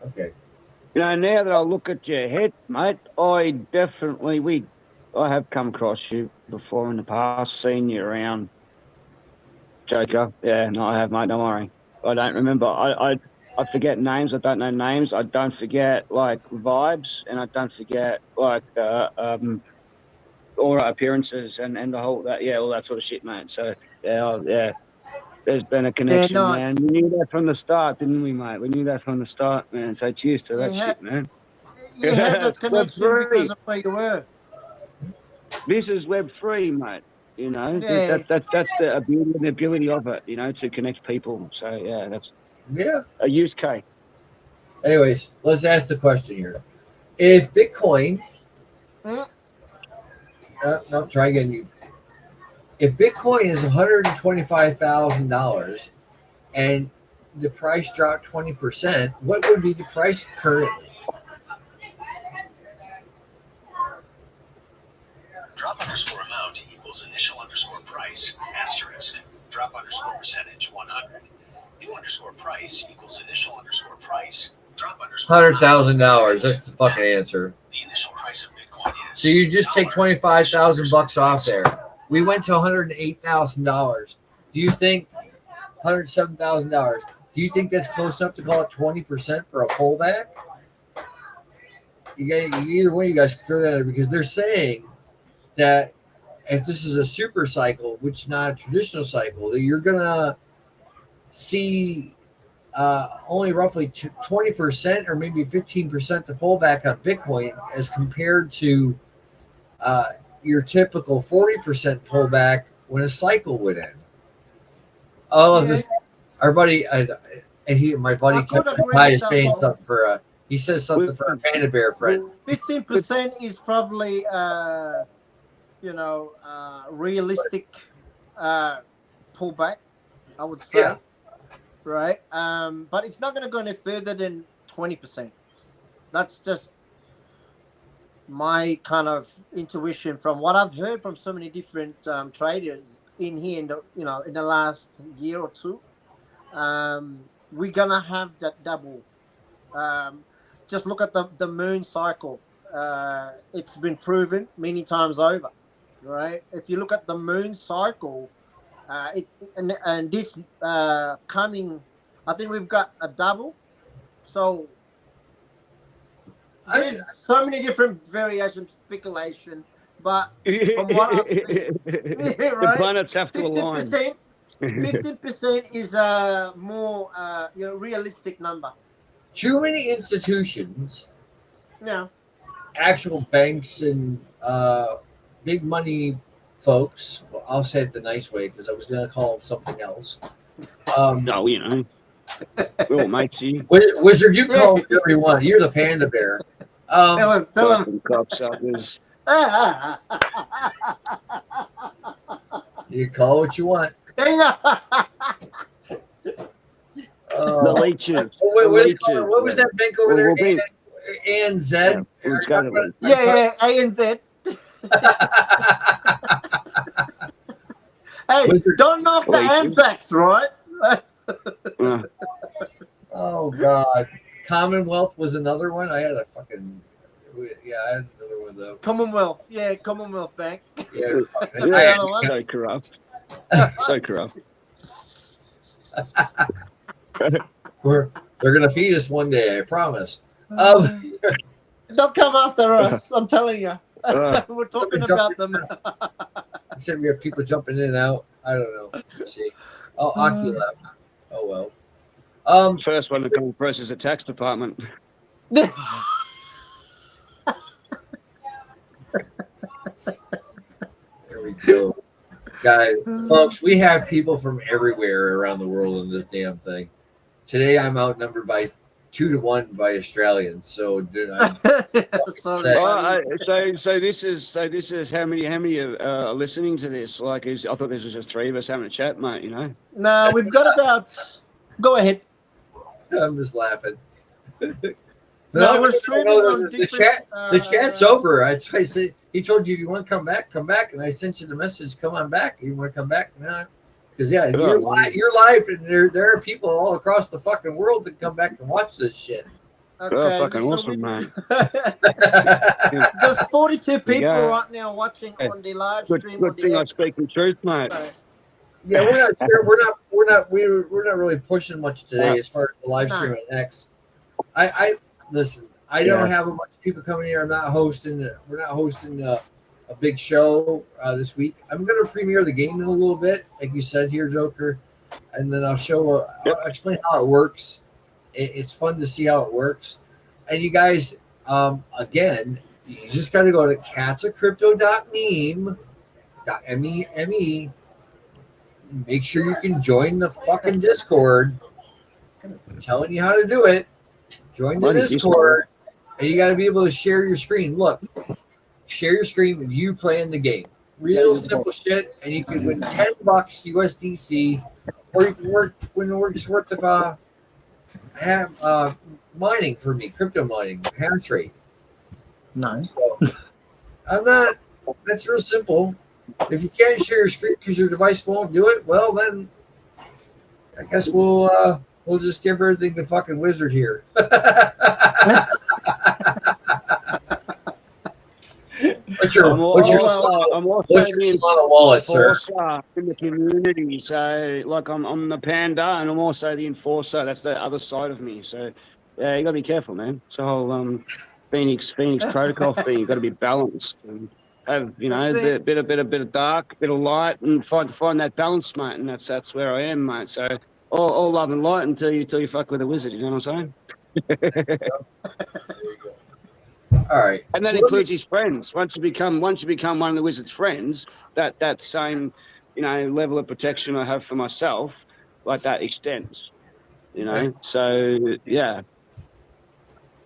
Okay. You know, now that I look at your head, mate, I have come across you before in the past, seen you around, Joker. Yeah, no, I have, mate. Don't worry. I don't remember. I forget names. I don't know names. I don't forget like vibes, and I don't forget like aura appearances and the whole that all that sort of shit, mate. So yeah. There's been a connection, man. We knew that from the start, didn't we, mate? We knew that from the start, man. So cheers to that shit, man. You had the connection because of where you were. This is Web3, mate. You know, that's the beauty and the ability of it, you know, to connect people. So yeah, that's a use case. Anyways, let's ask the question here. If Bitcoin no, try again. If Bitcoin is $125,000 and the price dropped 20%, what would be the price currently? Drop underscore amount equals initial underscore price asterisk drop underscore percentage 100. New underscore price equals initial underscore price drop underscore $100,000. That's the fucking answer. The initial price of Bitcoin is. So you just take $25,000 off there. We went to $108,000. Do you think $107,000? Do you think that's close enough to call it 20% for a pullback? Either one of you guys can throw that in there, because they're saying that if this is a super cycle, which is not a traditional cycle, that you're gonna see only roughly 20% or maybe 15% the pullback on Bitcoin, as compared to your typical 40% pullback when a cycle would end. All of this, our buddy, my buddy Ty is saying something for he says something for a panda bear friend. 15% is probably realistic pullback, I would say. Yeah. Right? But it's not going to go any further than 20%. That's just my kind of intuition from what I've heard from so many different traders in here in the last year or two. We're gonna have that double. Just look at the moon cycle. It's been proven many times over, right? If you look at the moon cycle, and this coming, I think we've got a double. So there's so many different variations, speculation, but from what I've seen, the planets have to align. 15% is a more realistic number. Too many institutions, actual banks and big money folks. Well, I'll say it the nice way, because I was going to call them something else. No, we all mates here. Wizard, you call them whatever you want. You're the panda bear. Tell him. Cocksuckers. You call what you want. The leeches. What was that bank over there? ANZ. Yeah, ANZ. Hey, don't knock the Anzacs, right? Oh God. Commonwealth was another one. I had a fucking I had another one though. Commonwealth Bank. Yeah, so corrupt. So corrupt. They're gonna feed us one day, I promise. Don't come after us, I'm telling you. We're talking about them. Except we have people jumping in and out. I don't know. Let's see. Oh, Aki left. Oh well. First one to come press is the tax department. There we go. Guys, folks, we have people from everywhere around the world in this damn thing. Today I'm outnumbered by 2-1 by Australians. So dude, Sorry, buddy. So this is how many are listening to this? Like, I thought this was just three of us having a chat, mate. You know. No, we've got about. Go ahead. I'm just laughing. No, we're streaming on the different. chat. The chat's over. I said he told you if you want to come back, and I sent you the message. Come on back. You want to come back? Nah. Because you're live, and there are people all across the fucking world that come back and watch this shit. Okay, oh, fucking awesome, man. There's 42 people right now watching on the live stream. Good thing I speak the truth, mate. Yeah, we're not sure. We're not really pushing much today as far as the live stream on X. I listen. I don't have a bunch of people coming here. I'm not hosting. We're not hosting a big show this week. I'm going to premiere the game in a little bit, like you said here, Joker, and then I'll explain how it works. It's fun to see how it works. And you guys, again, you just got to go to CatsOfCrypto.meme. Make sure you can join the fucking Discord. I'm telling you how to do it. Join the Discord. And you got to be able to share your screen. Look, share your screen with you playing the game. Real simple shit. And you can win $10 USDC. Or you can win worth of mining for me, crypto mining, hash trade. Nice. So, that's real simple. If you can't share your screen because your device won't do it, well then I guess we'll just give everything to fucking Wizard here. What's your wallet, sir? In the community, so like I'm the panda, and I'm also the enforcer. That's the other side of me. So yeah, you gotta be careful, man. It's a whole Phoenix protocol thing. You got to be balanced and have a bit of dark, bit of light, and find that balance, mate. And that's where I am, mate. So all love and light until you fuck with a wizard. You know what I'm saying? All right, and that includes his friends. Once you become one of the wizard's friends, that same level of protection I have for myself, like that extends. So yeah,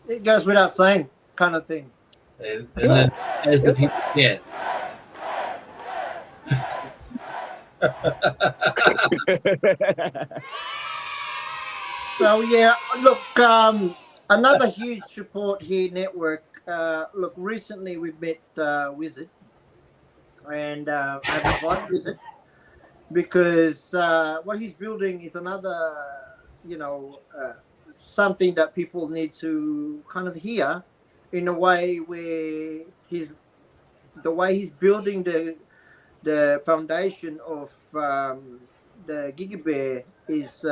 it goes without saying, kind of thing. And then as the people chant. So yeah, look, another huge support here network. Look, recently we met Wizard, and I've invited Wizard because what he's building is another, something that people need to kind of hear, in a way where he's building the foundation of the GigaBear is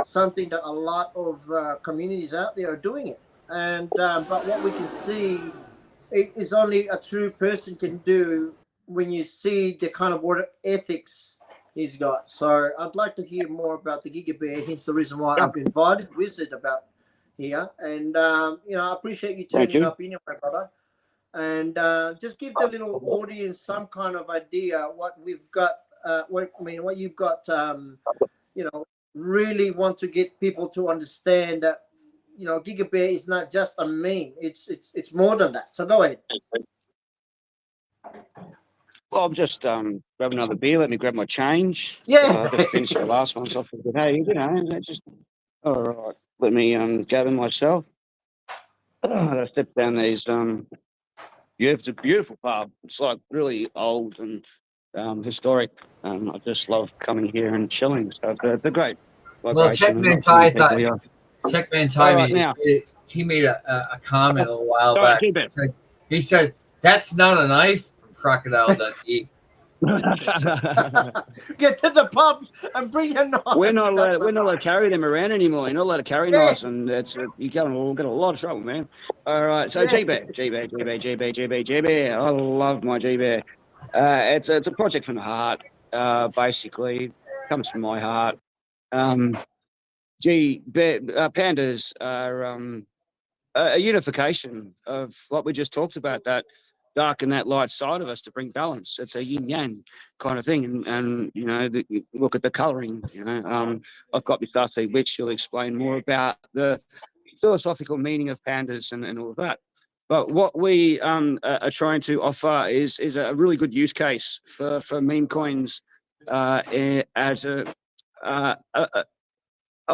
something that a lot of communities out there are doing it, and but what we can see is only a true person can do when you see the kind of work ethics he's got. So I'd like to hear more about the GigaBear. Hence the reason why I've invited Wizard about here, and I appreciate you turning up in, my brother, and just give the little audience some kind of idea what we've got. What you've got. Really want to get people to understand that GigaBear is not just a meme. It's more than that. So go ahead. Well, I'm just grab another beer. Let me grab my change. Yeah. I just finished the last one, so I figured, hey, just all right. Let me gather myself. I gotta step down these. It's a beautiful pub. It's like really old and historic. I just love coming here and chilling. So they're great. Well, CatMan he made a comment a little while back. He said, "That's not a knife from Crocodile.e." Get to the pub and bring your knife. We're not allowed to carry them around anymore. You're not allowed to carry knives, and you get a lot of trouble, man. All right, so G-Bear. I love my G-Bear. It's a project from the heart. Basically, comes from my heart. Pandas are a unification of what we just talked about. That dark and that light side of us to bring balance. It's a yin yang kind of thing. And you know, look at the colouring. You know, I've got Miss Darcy Witch. She'll explain more about the philosophical meaning of pandas and all of that. But what we are trying to offer is a really good use case for meme coins as a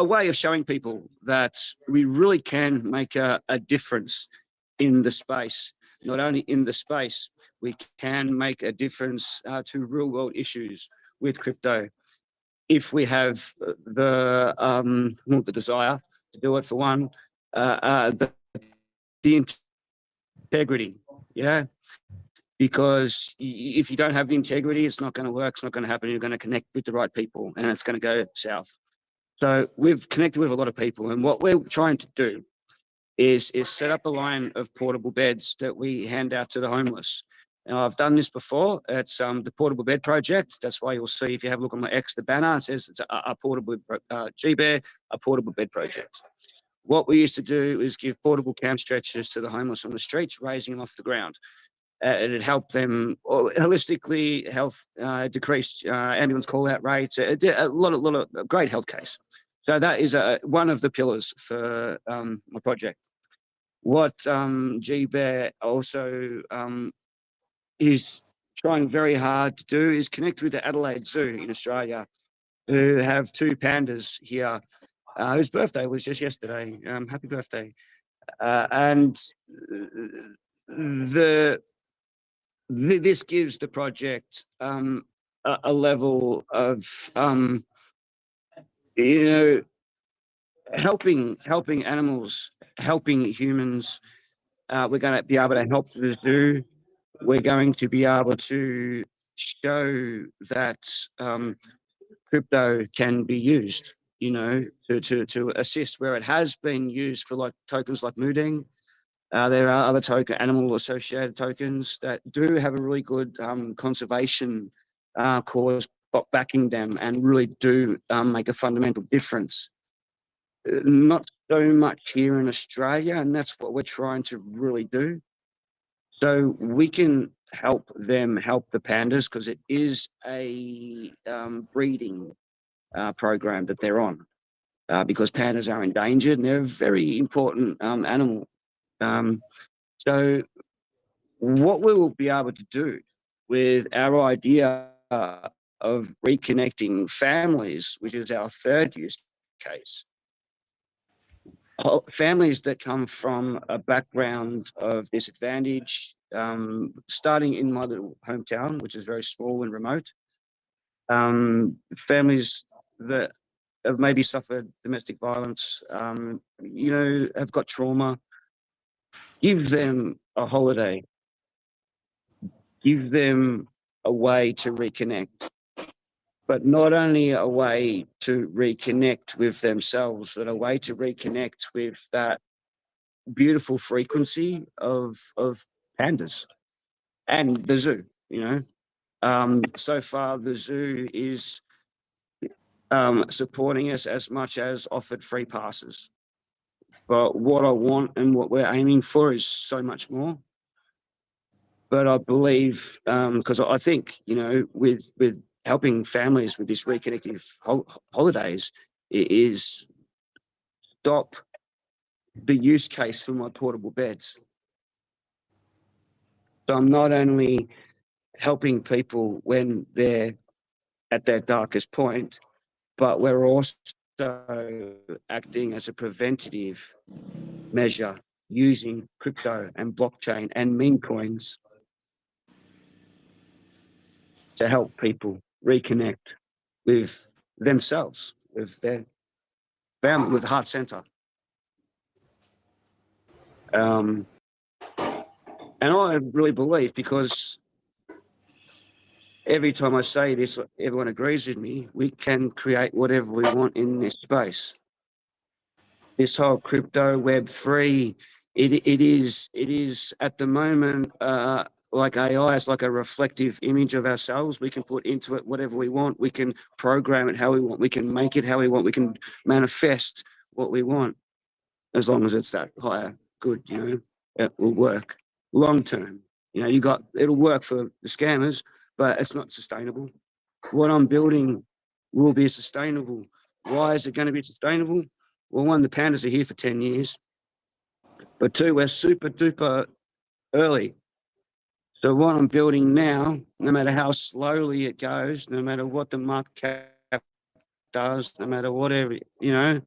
way of showing people that we really can make a difference in the space. Not only in the space, we can make a difference to real world issues with crypto if we have the desire to do it, for one, the integrity, yeah. Because if you don't have the integrity, it's not going to work. It's not going to happen. You're going to connect with the right people, and it's going to go south. So we've connected with a lot of people, and what we're trying to do is set up a line of portable beds that we hand out to the homeless. Now, I've done this before. It's the Portable Bed Project. That's why you'll see, if you have a look on my X, the banner, it says it's a portable G-Bear, a portable bed project. What we used to do is give portable camp stretchers to the homeless on the streets, raising them off the ground. It helped them holistically, decreased ambulance call-out rates, a lot of great health case. So that is one of the pillars for my project. What G-Bear also is trying very hard to do is connect with the Adelaide Zoo in Australia, who have 2 pandas here, whose birthday was just yesterday. Happy birthday. And this gives the project a level of you know, helping animals, helping humans. We're going to be able to help the zoo. We're going to be able to show that crypto can be used, you know, to assist where it has been used for like tokens like Mooding. There are other animal associated tokens that do have a really good conservation cause backing them and really do make a fundamental difference. Not so much here in Australia, and that's what we're trying to really do. So we can help them help the pandas, because it is a breeding program that they're on, because pandas are endangered and they're a very important animal. So what we will be able to do with our idea of reconnecting families, which is our third use case, families that come from a background of disadvantage, starting in my little hometown, which is very small and remote, families that have maybe suffered domestic violence, you know, have got trauma. Give them a holiday. Give them a way to reconnect, but not only a way to reconnect with themselves, but a way to reconnect with that beautiful frequency of pandas and the zoo, you know. So far, the zoo is supporting us as much as offered free passes. But what I want and what we're aiming for is so much more. But I believe, because I think, you know, with helping families with this reconnective holidays, it is stop the use case for my portable beds. So I'm not only helping people when they're at their darkest point, but we're also acting as a preventative measure using crypto and blockchain and meme coins to help people reconnect with themselves, with their family, with Heart Center. And I really believe, because every time I say this, everyone agrees with me, we can create whatever we want in this space. This whole crypto Web3, it is at the moment like AI is like a reflective image of ourselves. We can put into it whatever we want. We can program it how we want. We can make it how we want. We can manifest what we want, as long as it's that higher good, you know. It will work long term. You know, it'll work for the scammers, but it's not sustainable. What I'm building will be sustainable. Why is it going to be sustainable? Well, one, the pandas are here for 10 years, but two, we're super duper early. So what I'm building now, no matter how slowly it goes, no matter what the market cap does, no matter whatever, you know,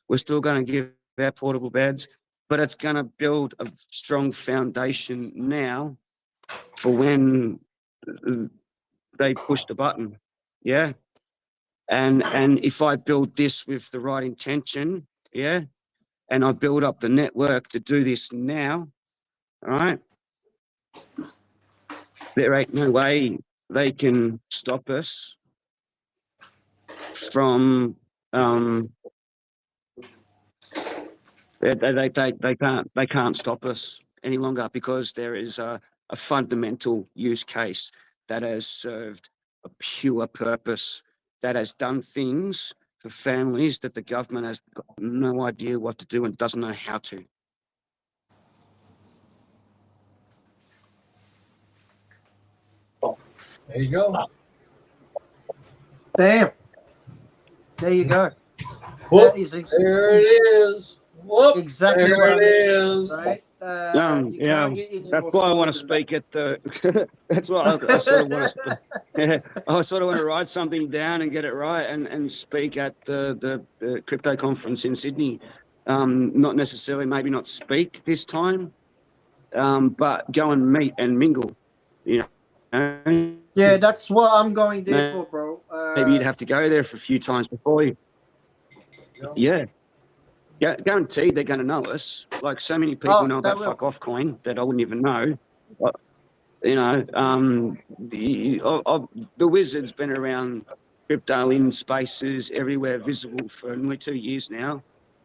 we're still going to give our portable beds, but it's going to build a strong foundation now for when they push the button. Yeah. And if I build this with the right intention, yeah, and I build up the network to do this now, all right, there ain't no way they can stop us from they can't stop us any longer, because there is a fundamental use case that has served a pure purpose, that has done things for families that the government has got no idea what to do and doesn't know how to. There you go. Damn. There you go. Whoop, That is there it is. Whoop, exactly there what it I mean, is. right? You Yeah, can't get any that's more why I want solid to than that. speak at the. That's why I sort of want to. I sort of want to write something down and get it right, and speak at the crypto conference in Sydney. Not necessarily, maybe not speak this time, but go and meet and mingle. You know, Yeah, that's what I'm going there for, bro. maybe you'd have to go there for a few times before you. Yeah. Guaranteed they're going to know us. Like, so many people know they about will. Fuck Off Coin that I wouldn't even know. But, you know, the Wizard's been around crypto in spaces everywhere visible for nearly 2 years now.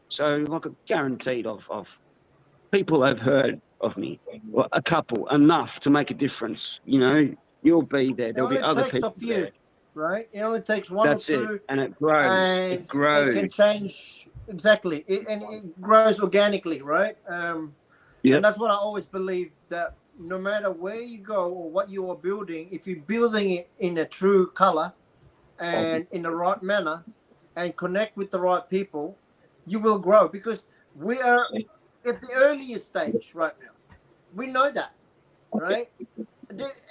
So, like, guaranteed of people have heard of me. Well, a couple, enough to make a difference. You know, you'll be there. It There'll be only other takes a people few, there. right? It only takes one or That's it. two, And it grows. It and it grows. can change exactly. And it grows organically, right? And Yep. that's what I always believe, that no matter where you go or what you are building, if you're building it in a true color and in the right manner and connect with the right people, you will grow, because we are at the earliest stage right now. We know that, right?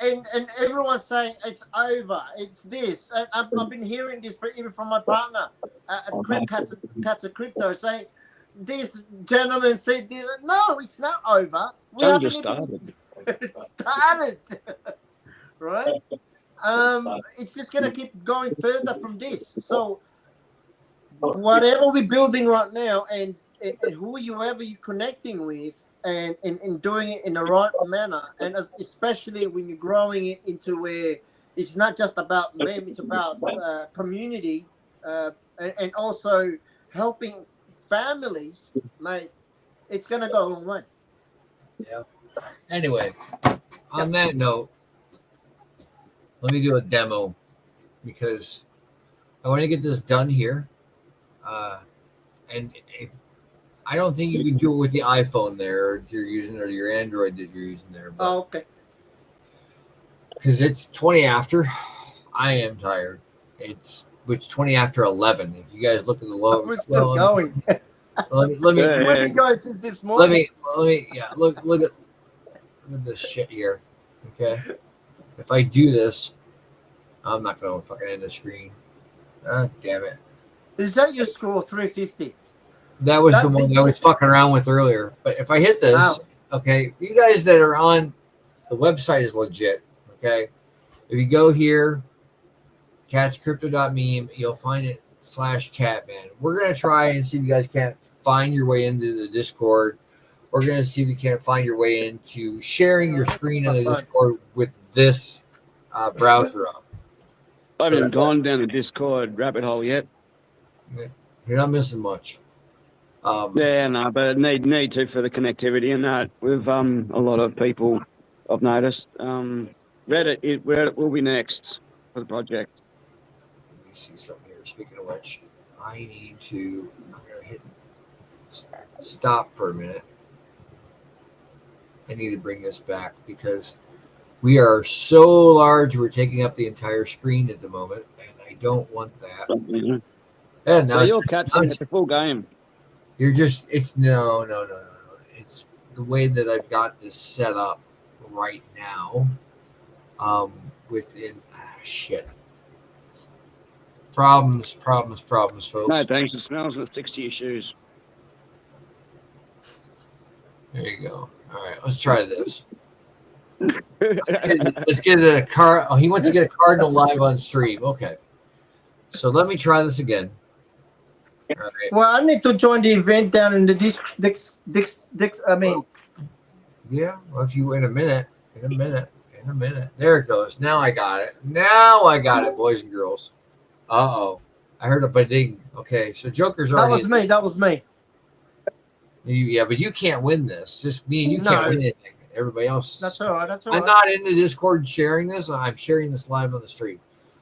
And everyone's saying it's over, it's this. I've been hearing this even from my partner at Cats of Crypto, saying this gentleman said this. No, it's not over. We It's only haven't just even started. started. Right? It's just gonna keep going further from this. So whatever we're building right now, and whoever you're connecting with, and doing it in the right manner, and especially when you're growing it into where it's not just about them, it's about community, and also helping families, mate. It's gonna go a long way. Yeah. Anyway, on that note, let me do a demo, because I want to get this done here. And I don't think you can do it with the iPhone there, or you're using, or your Android that you're using there. But Okay. because it's 20 after, I am tired. It's 20 after 11. If you guys look at the low, We're still going. let me Yeah. Where we go since this morning? look at this shit here. Okay, if I do this, I'm not gonna fucking end the screen. Ah, damn it. Is that your score 350? That was the That one big- I was fucking around with earlier. But if I hit this, okay, you guys that are on the website is legit. Okay, if you go here, CatsCrypto.meme, you'll find it /CatMan. We're gonna try and see if you guys can't find your way into the Discord. We're gonna see if you can't find your way into sharing your screen in the Discord with this browser up. I haven't even gone down the Discord rabbit hole yet. You're not missing much. Yeah, no, but need to for the connectivity and that with a lot of people I've noticed. Reddit will be next for the project. Let me see something here. Speaking of which, I'm gonna hit stop for a minute. I need to bring this back because we are so large. We're taking up the entire screen at the moment, and I don't want that. Mhm. And So now your cat thing, it's a full game. it's no. It's the way that I've got this set up right now. Within shit. Problems, folks. No, thanks. It smells and it sticks to your shoes. There you go. All right, let's try this. Let's get a car. Oh, he wants to get a Cardinal live on stream. Okay. So let me try this again. All right. Well, I need to join the event down in the Yeah. Well, if you in a minute. There it goes. Now I got it. Boys and girls. Uh-oh. I heard a ba-ding. Okay, so Joker's already. That was me. Yeah, but you can't win this. Just me and you can't win anything. Everybody else. That's all right. I'm not in the Discord sharing this. I'm sharing this live on the stream.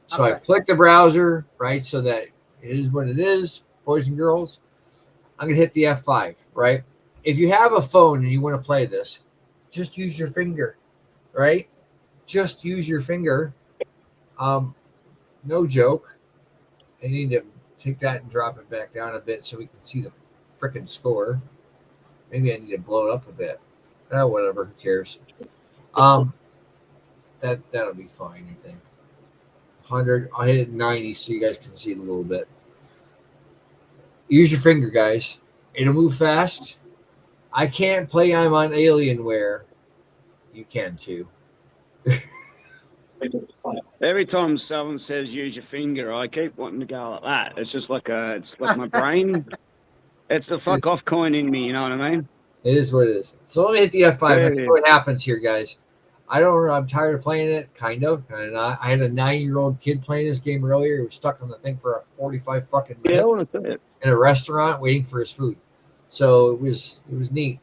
So Okay. I click the browser, right, so that it is what it is, boys and girls. I'm going to hit the F5, right? If you have a phone and you want to play this, just use your finger, right? Just use your finger. No joke. I need to take that and drop it back down a bit so we can see the freaking score. Maybe I need to blow it up a bit. Oh, whatever. Who cares? That'll be fine, I think. 100. I'll hit it 90 so you guys can see it a little bit. Use your finger, guys. It'll move fast. I can't play. I'm on Alienware. You can too. Every time someone says use your finger, I keep wanting to go like that. It's just like it's like my brain. It's the fuck off coin in me. You know what I mean? It is what it is. So let me hit the F5. Let's see what happens here, guys. I'm tired of playing it, kind of not. I had a 9-year-old kid playing this game earlier. He was stuck on the thing for a 45 fucking minutes in a restaurant waiting for his food. So it was neat.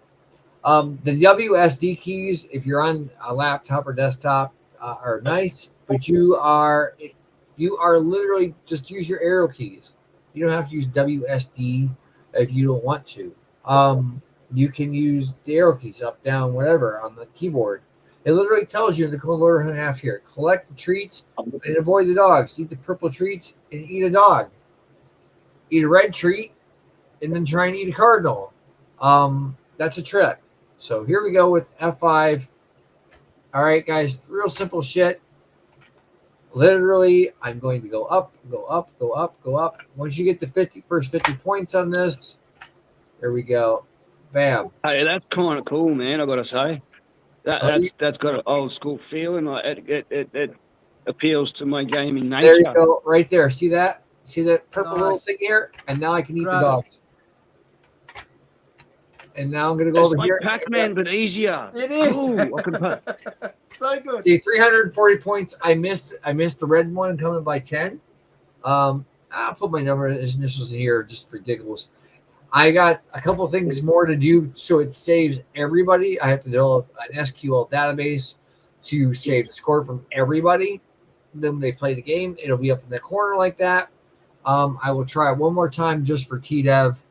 The WSD keys, if you're on a laptop or desktop, are nice, but you are literally just use your arrow keys. You don't have to use WSD if you don't want to. You can use the arrow keys up, down, whatever on the keyboard. It literally tells you in the lower half here: collect the treats and avoid the dogs. Eat the purple treats and eat a dog. Eat a red treat and then try and eat a cardinal. That's a trick. So here we go with F5. All right, guys, real simple shit. Literally, I'm going to go up, go up, go up, go up. Once you get the first 50 points on this, there we go. Bam. Hey, that's kind of cool, man. I gotta say, that's got an old school feeling. Like it appeals to my gaming nature. There you go, right there. See that? See that purple little thing here? And now I can eat the dogs. And now I'm gonna go over like here. Pac-Man, but easier. It is. Ooh, I can put. So good. See, 340 points. I missed the red one coming by 10. I'll put my initials in here just for giggles. I got a couple things more to do, so it saves everybody. I have to develop an SQL database to save the score from everybody. Then when they play the game, it'll be up in the corner like that. I will try it one more time just for T-Dev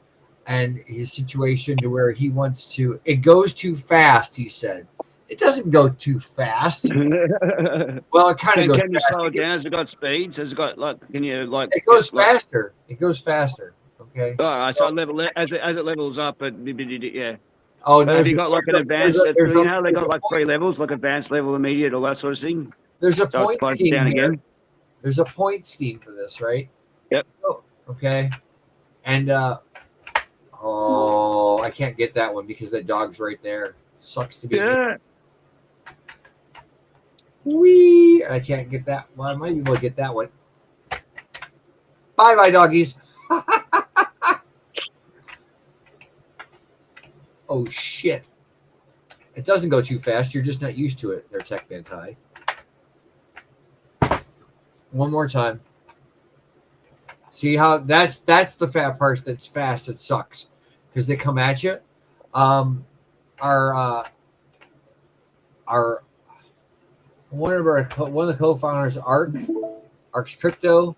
and his situation to where he wants to. It goes too fast, he said. It doesn't go too fast. Well, it kind of goes. Can you slow it down? Has it got speeds? Has it got Can you It goes faster. It goes faster. Okay. Oh, so as it levels up, yeah. Oh, no, have you got an advanced? You know, they got 3 levels, like advanced, level, immediate, all that sort of thing. There's a point scheme down again. There's a point scheme for this, right? Yep. Oh, okay. And I can't get that one because the dog's right there. Sucks to be. Yeah. Wee! I can't get that one. I might be able to get that one. Bye, doggies. Oh shit! It doesn't go too fast. You're just not used to it. There, CatMan High. One more time. See how that's the fat part that's fast. It sucks because they come at you. Our one of the co-founders, Ark's Crypto,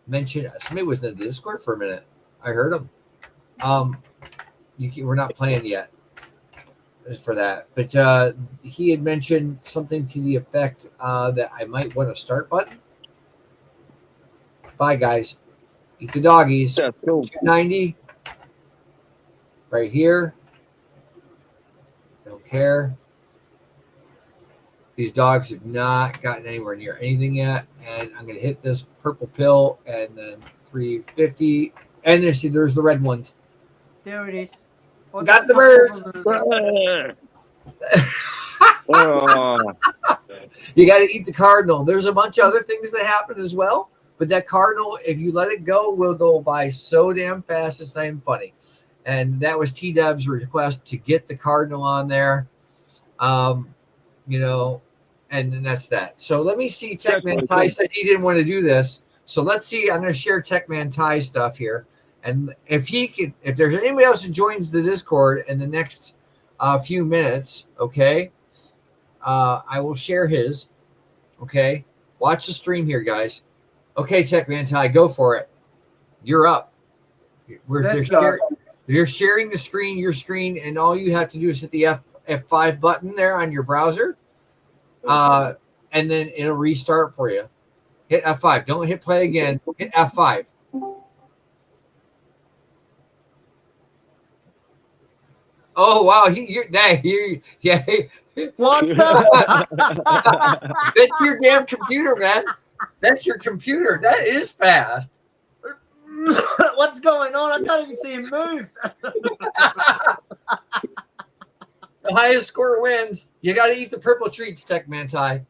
mentioned somebody was in the Discord for a minute. I heard him. We're not playing yet. for that. But he had mentioned something to the effect that I might want a start button. Bye, guys. Eat the doggies. Yeah, cool. 290 right here. Don't care. These dogs have not gotten anywhere near anything yet, and I'm going to hit this purple pill, and then 350. And there's the red ones. There it is. Got the birds. Oh. You got to eat the cardinal. There's a bunch of other things that happen as well, but that cardinal, if you let it go, will go by so damn fast. It's not even funny. And that was T-Dub's request to get the cardinal on there. You know, and then that's that. So let me see. TechMan Ty said he didn't want to do this. So let's see. I'm going to share TechMan Ty stuff here. And if he can, if there's anybody else who joins the Discord in the next few minutes, okay, I will share his. Okay, watch the stream here, guys. Okay, TechMan Ty, go for it. You're up. They're sharing the screen, your screen, and all you have to do is hit the F5 button there on your browser, and then it'll restart for you. Hit F5. Don't hit play again. Hit F5. Oh wow, yeah. What the? That's your damn computer, man. That's your computer. That is fast. What's going on? I can't even see him move. The highest score wins. You got to eat the purple treats, TechMan Ty.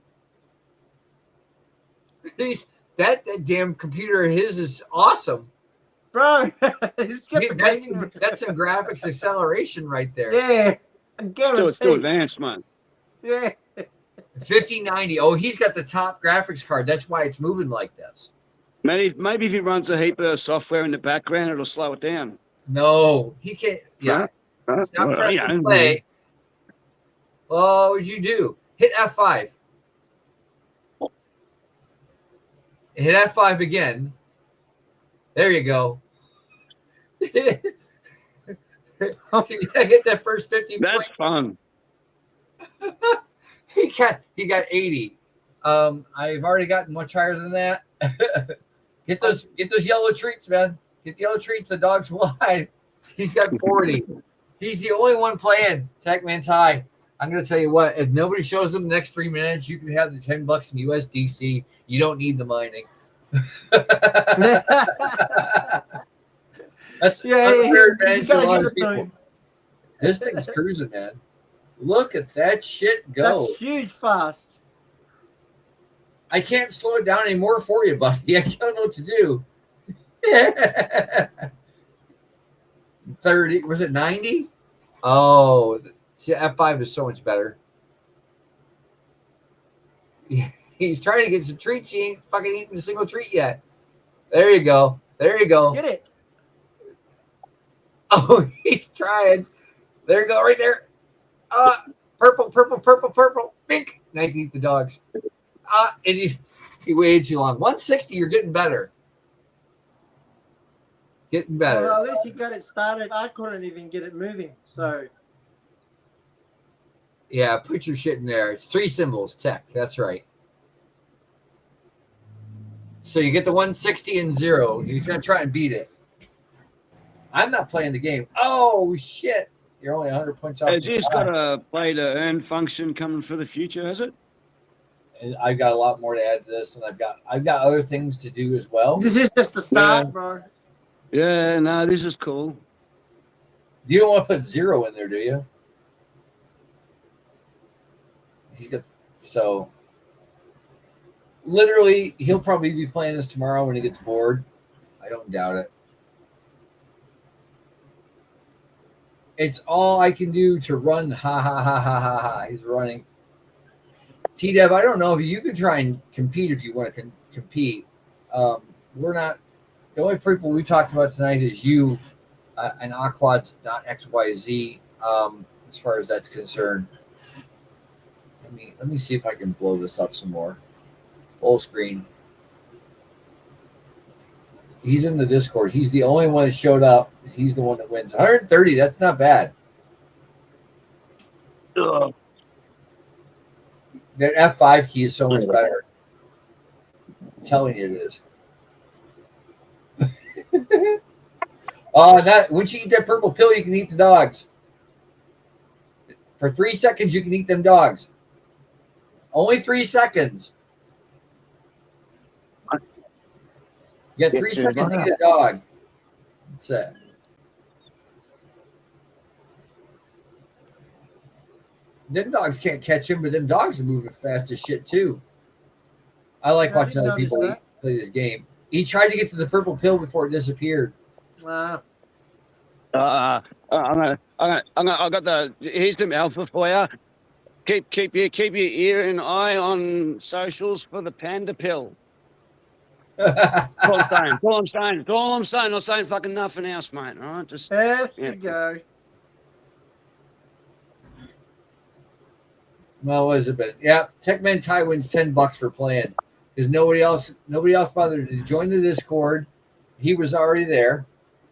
That damn computer of his is awesome. Bro, that's some graphics acceleration right there. Yeah. It's still advanced, man. Yeah. 5090. Oh, he's got the top graphics card. That's why it's moving like this. Maybe if he runs a heap of software in the background, it'll slow it down. No, he can't. Yeah. Stop pressing play. Oh, what'd you do? Hit F5. Hit F5 again. There you go. You gotta get that first 50 That's points. fun. He got 80. I've already gotten much higher than that. Get those yellow treats, man. Get the yellow treats. The dog's wide. He's got 40. He's the only one playing TechMan Ty. I'm gonna tell you what. If nobody shows them the next 3 minutes, you can have the $10 in USDC. You don't need the mining. That's unfair advantage to a lot of people. This thing's cruising, man. Look at that shit go. That's huge fast. I can't slow it down anymore for you, buddy. I don't know what to do. 30. Was it 90? Oh, see, F5 is so much better. He's trying to get some treats. He ain't fucking eating a single treat yet. There you go. There you go. Get it. Oh, he's trying. There you go, right there. Purple, purple, purple, purple. Pink. Now you can eat the dogs. And he waited too long. 160, you're getting better. Getting better. Well, at least you got it started. I couldn't even get it moving. So. Yeah, put your shit in there. It's 3 symbols, tech. That's right. So you get the 160 and 0. You're going to try and beat it. I'm not playing the game. Oh, shit. You're only 100 points off. Has this got a play to earn function coming for the future, has it? I've got a lot more to add to this, and I've got other things to do as well. This is just the start, bro. Yeah, no, this is cool. You don't want to put 0 in there, do you? He's got so literally he'll probably be playing this tomorrow when he gets bored. I don't doubt it. It's all I can do to run. Ha ha ha ha ha ha. He's running. T-Dev, I don't know if you could try and compete if you want to compete. We're not. The only people we talked about tonight is you and Aquads.xyz as far as that's concerned. Let me see if I can blow this up some more. Full screen. He's in the Discord. He's the only one that showed up. He's the one that wins. 130, that's not bad. Ugh. That F5 key is so much better. I'm telling you it is. Once you eat that purple pill, you can eat the dogs. For 3 seconds, you can eat them dogs. Only 3 seconds. You got 3 seconds to eat a dog. That's it. Them dogs can't catch him, but them dogs are moving fast as shit too. I like watching other people play this game. He tried to get to the purple pill before it disappeared. Wow. I got the. Here's some alpha for you. Keep your ear and eye on socials for the panda pill. That's all I'm saying. Not saying fucking nothing else, mate. All right, just there you go. Well, what has it been? Yeah, CatMan Ty wins $10 for playing because nobody else bothered to join the Discord. He was already there,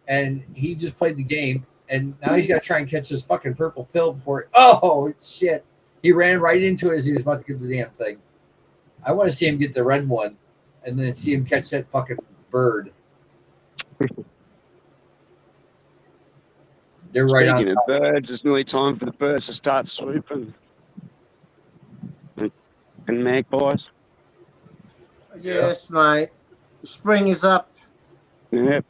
and he just played the game. And now he's got to try and catch this fucking purple pill before. Oh shit! He ran right into it as he was about to get the damn thing. I want to see him get the red one, and then see him catch that fucking bird. They're right on. Speaking of birds, it's nearly time for the birds to start swooping. And magpies. Yes, mate. Spring is up. Yep.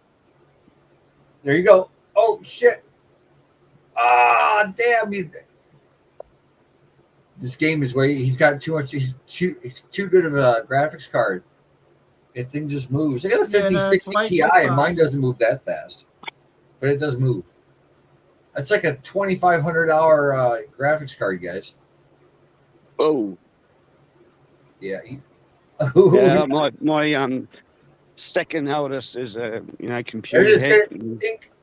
There you go. Oh shit! Ah, damn you! This game is where he's got too much. He's too good of a graphics card. That thing just moves. I got a 5060 Ti, and mine doesn't move that fast, but it does move. That's like a $2,500 graphics card, guys. Oh. Yeah. Yeah, my second eldest is a computer head.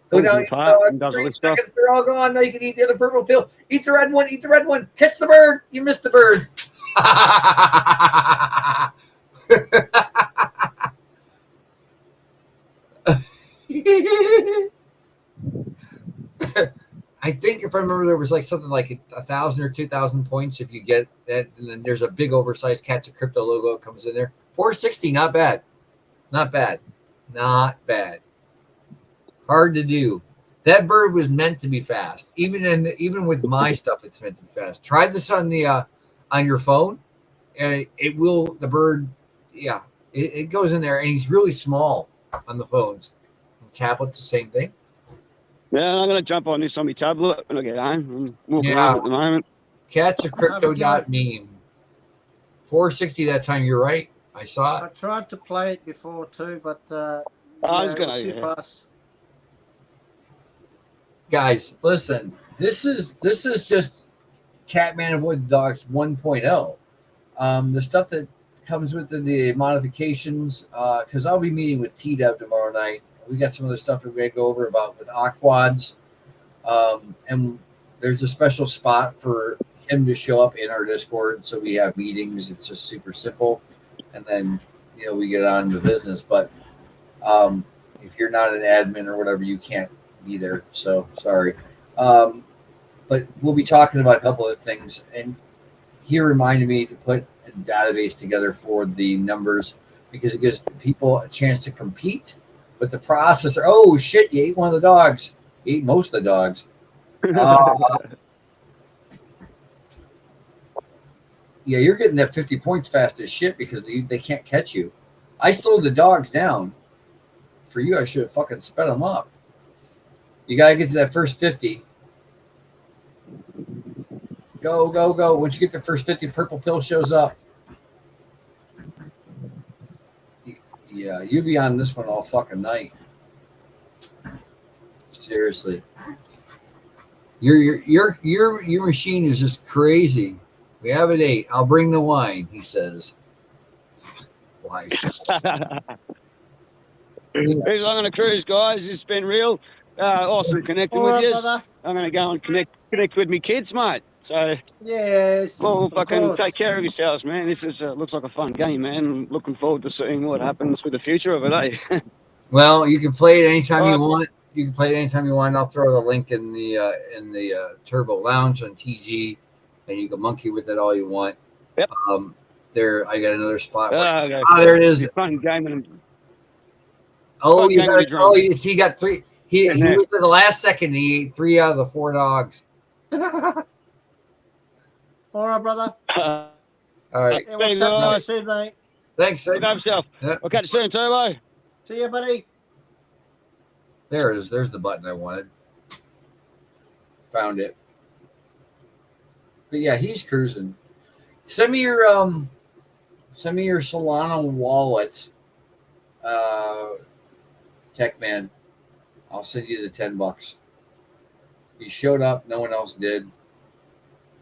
Go down, does all this stuff. They're all gone. Now you can eat the other purple pill. Eat the red one. Eat the red one. Catch the bird. You missed the bird. I think if I remember, there was like something like 1,000 or 2,000 points if you get that, and then there's a big oversized Cats of Crypto logo that comes in there. 460, not bad, not bad, not bad. Hard to do. That bird was meant to be fast. Even with my stuff, it's meant to be fast. Try this on the on your phone, and it will. The bird, yeah, it goes in there, and he's really small on the phones. Tablets, the same thing. Yeah, I'm gonna jump on this on my tablet when I get home. I'm walking around at the moment. CatsOfCrypto.meme. 460 that time. You're right. I saw it. I tried to play it before too, but I was too fast. Guys, listen. This is just CatMan Avoid the Dogs 1.0. The stuff that comes with the modifications. Because I'll be meeting with T-Dub tomorrow night. We got some other stuff that we're going to go over about with Aquads. And there's a special spot for him to show up in our Discord. So we have meetings. It's just super simple. And then, we get on to business. But if you're not an admin or whatever, you can't be there. So sorry. But we'll be talking about a couple of things. And he reminded me to put a database together for the numbers because it gives people a chance to compete. But the processor, oh shit, you ate one of the dogs. You ate most of the dogs. Yeah, you're getting that 50 points fast as shit because they can't catch you. I slowed the dogs down. For you, I should have fucking sped them up. You got to get to that first 50. Go, go, go. Once you get the first 50, purple pill shows up. Yeah, you'll be on this one all fucking night. Seriously. Your machine is just crazy. We have an 8. I'll bring the wine, he says. Wise. He's on a cruise, guys. It's been real. Awesome connecting with you. I'm going to go and connect with me kids, mate. So yes, well, fucking take care of yourselves, man. This is looks like a fun game, man. I'm looking forward to seeing what happens with the future of it, eh? Well, you can play it anytime you want. You can play it anytime you want. I'll throw the link in the Turbo Lounge on TG. and you can monkey with it all you want. Yep. There, I got another spot. Okay. There it is. Fun gaming. Oh, fun you gaming got. the drone. Oh, he got 3. He Yeah, was in the last second. He ate 3 out of the 4 dogs. All right, brother. All right. Yeah, See you we'll guys. soon, mate. Thanks. Look after yourself. Yeah. We'll catch you soon, Turbo. See you, buddy. There it is. There's the button I wanted. Found it. But yeah, he's cruising. Send me your Solana wallet, CatMan. I'll send you the $10. You showed up, no one else did.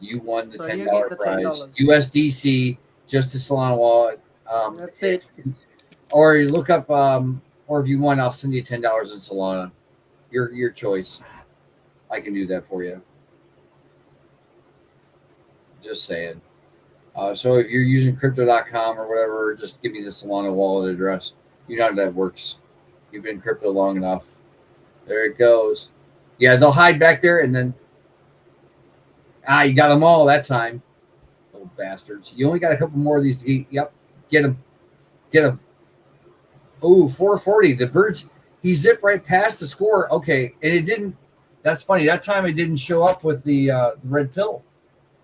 You won the So $10 you get the prize. $10. USDC, just a Solana wallet. That's it. Or you look up, or if you want, I'll send you $10 in Solana. Your choice. I can do that for you. Just saying. So if you're using crypto.com or whatever, just give me the Solana wallet address. You know how that works. You've been crypto long enough. There it goes. Yeah, they'll hide back there, and then you got them all that time. Little bastards. You only got a couple more of these to get. Yep, get them. Get them. Oh, 440. The birds, he zipped right past the score. Okay, and it didn't. That's funny. That time it didn't show up with the red pill.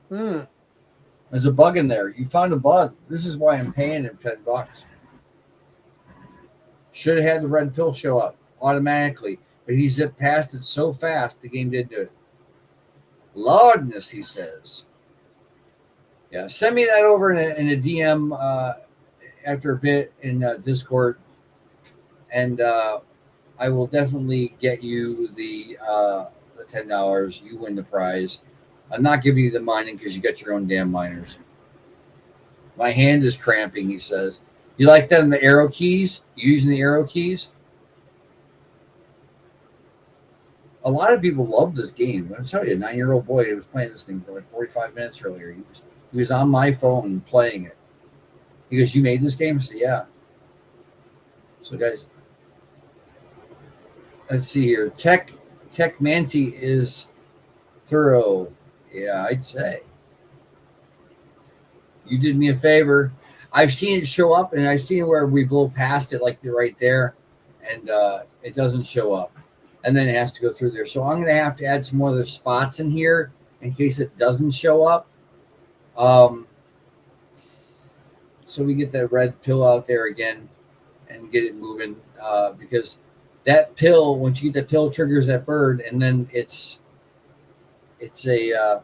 There's a bug in there. You found a bug. This is why I'm paying him $10. Should have had the red pill show up automatically, but he zipped past it so fast the game didn't do it. Lordness, he says. Yeah, send me that over in a DM after a bit in Discord, and I will definitely get you the $10. You win the prize. I'm not giving you the mining because you got your own damn miners. My hand is cramping, he says. You like them, the arrow keys? You using the arrow keys? A lot of people love this game. I'm telling you, a 9-year-old boy was playing this thing for like 45 minutes earlier. He was on my phone playing it. He goes, "You made this game?" I said, "Yeah." So guys, let's see here. Tech Manti is thorough. Yeah, I'd say. You did me a favor. I've seen it show up, and I've seen where we blow past it, like you're right there, and it doesn't show up. And then it has to go through there. So I'm going to have to add some other spots in here in case it doesn't show up. So we get that red pill out there again and get it moving because that pill, once you get that pill, triggers that bird, and then it's a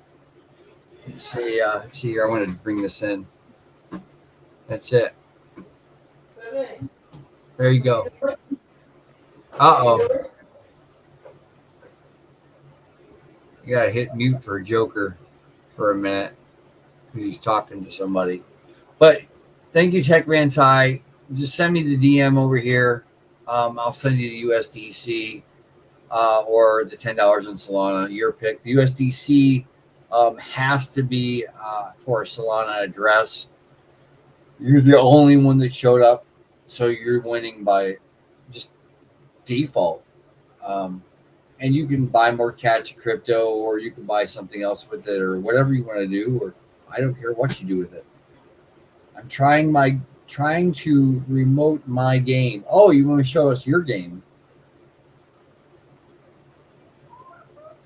let's see here. I wanted to bring this in. That's it. There you go. Uh-oh. You gotta hit mute for Joker for a minute because he's talking to somebody. But thank you, TechMan Ty. Just send me the DM over here. I'll send you the USDC or the $10 in Solana. Your pick. The USDC has to be for a Solana address. You're the only one that showed up, so you're winning by just default. And you can buy more Cats crypto, or you can buy something else with it, or whatever you want to do, or I don't care what you do with it. I'm trying to remote my game. Oh, you want to show us your game?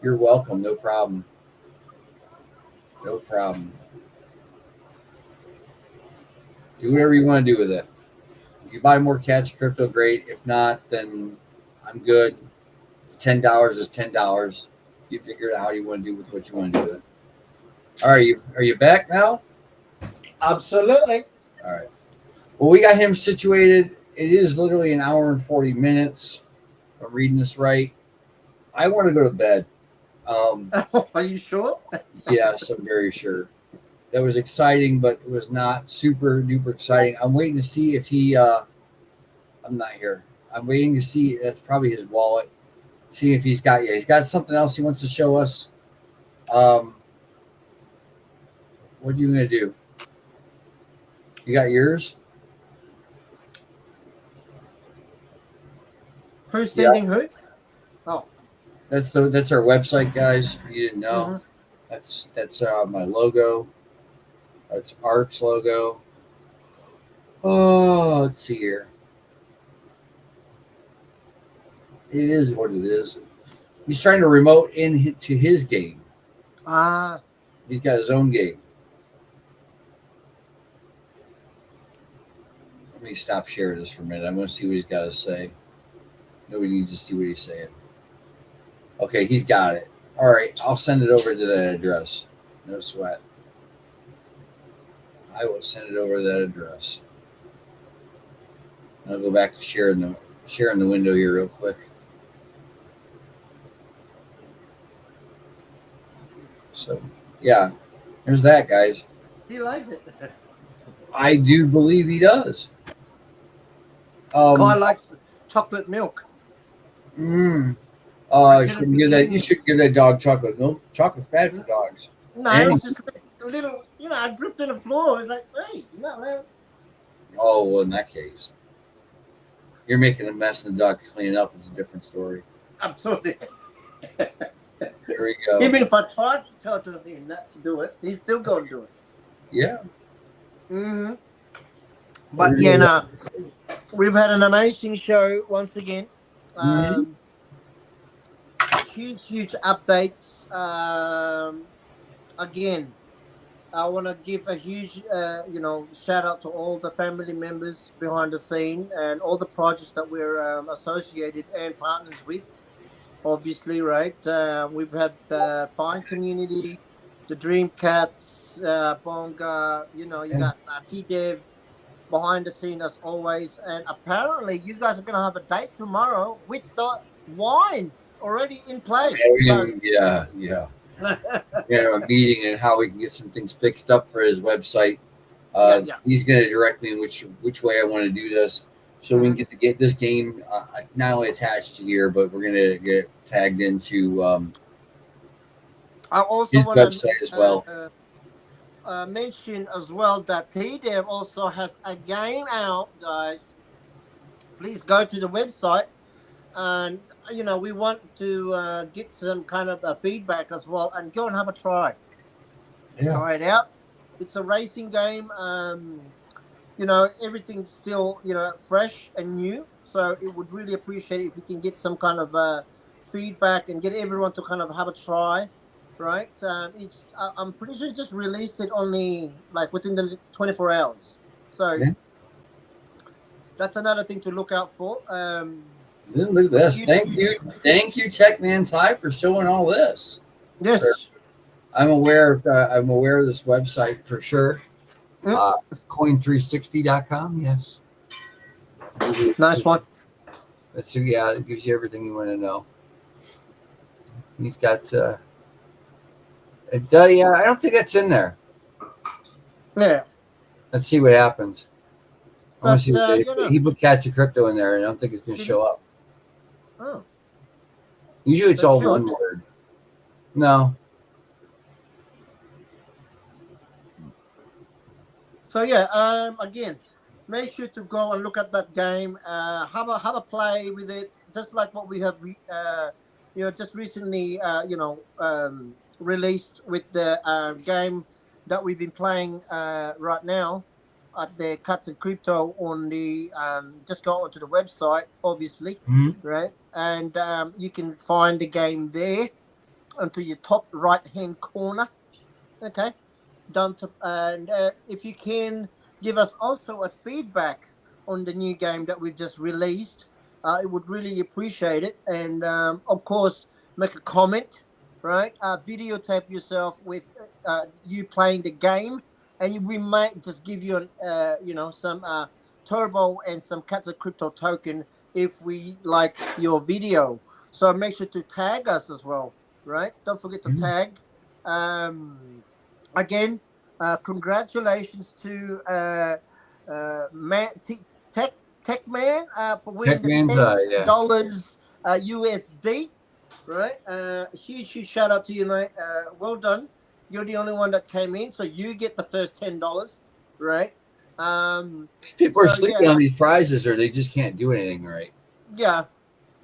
You're welcome. No problem. No problem. Do whatever you want to do with it. If you buy more Cats crypto, great. If not, then I'm good. It's $10 is $10. You figure out how you want to do with what you want to do with it. All right, are you back now? Absolutely. All right. Well, we got him situated. It is literally an hour and 40 minutes. If I'm reading this right. I want to go to bed. Are you sure? Yes, I'm very sure. That was exciting, but it was not super duper exciting. I'm waiting to see if he. I'm not here. I'm waiting to see. That's probably his wallet. See if he's got. Yeah, he's got something else he wants to show us. What are you gonna do? You got yours? Who's sending who? Oh, That's our website, guys. If you didn't know, That's my logo. That's Art's logo. Oh, let's see here. It is what it is. He's trying to remote into his game. He's got his own game. Let me stop sharing this for a minute. I'm going to see what he's got to say. Nobody needs to see what he's saying. Okay, he's got it. All right, I'll send it over to that address. No sweat. I will send it over to that address. I'll go back to sharing the window here real quick. So, yeah, there's that, guys. He likes it. I do believe he does. Guy likes chocolate milk. You should give that dog chocolate milk. Chocolate's bad for dogs. No, it was just a little, I dripped in the floor. It was like, hey, not allowed. Oh, well, in that case, you're making a mess and the dog clean up. It's a different story. Absolutely. There we go. Even if I tried to tell him not to do it, he's still going to do it. Yeah. Mm-hmm. But yeah, no, we've had an amazing show once again. Huge updates. Again, I want to give a huge, shout out to all the family members behind the scene and all the projects that we're associated and partners with. Obviously, right? We've had the Fine Community, the Dream Cats, Bonga. You got T-Dev behind the scene as always. And apparently, you guys are going to have a date tomorrow with the wine already in place. Yeah. A meeting and how we can get some things fixed up for his website. He's going to direct me in which way I want to do this, so we can get this game not only attached to here, but we're going to get tagged into I also his website as well. Mention as well that T-Dev also has a game out, guys. Please go to the website, and we want to get some kind of feedback as well, and go and have a try. Try it out. It's a racing game. Everything's still fresh and new, so it would really appreciate it if we can get some kind of feedback and get everyone to kind of have a try. Right? I'm pretty sure just released it only like within the 24 hours. So that's another thing to look out for. Look at this. Thank you, CatMan Ty, for showing all this. Yes. Sure. I'm aware of this website for sure. Coin360.com, yes. Nice one. It gives you everything you want to know. He's got I don't think that's in there. Yeah. Let's see what happens. I want to see he put Cats of Crypto in there, and I don't think it's going to show up. Oh. Usually it's all one word. No. So again, make sure to go and look at that game. Have a play with it, just like what we have, just recently, released with the game that we've been playing right now at the Cats of Crypto on the. Just go onto the website, obviously, right, and you can find the game there, onto your top right-hand corner. Okay. And if you can give us also a feedback on the new game that we've just released, it would really appreciate it. And of course, make a comment, right? Videotape yourself with you playing the game, and we might just give you some turbo and some Cats of Crypto token if we like your video. So make sure to tag us as well, right? Don't forget to tag. Again, congratulations to CatMan for winning the $10 USD. Right? Huge shout out to you, mate. Well done. You're the only one that came in, so you get the first $10. Right? These people are sleeping on these prizes, or they just can't do anything right. Yeah.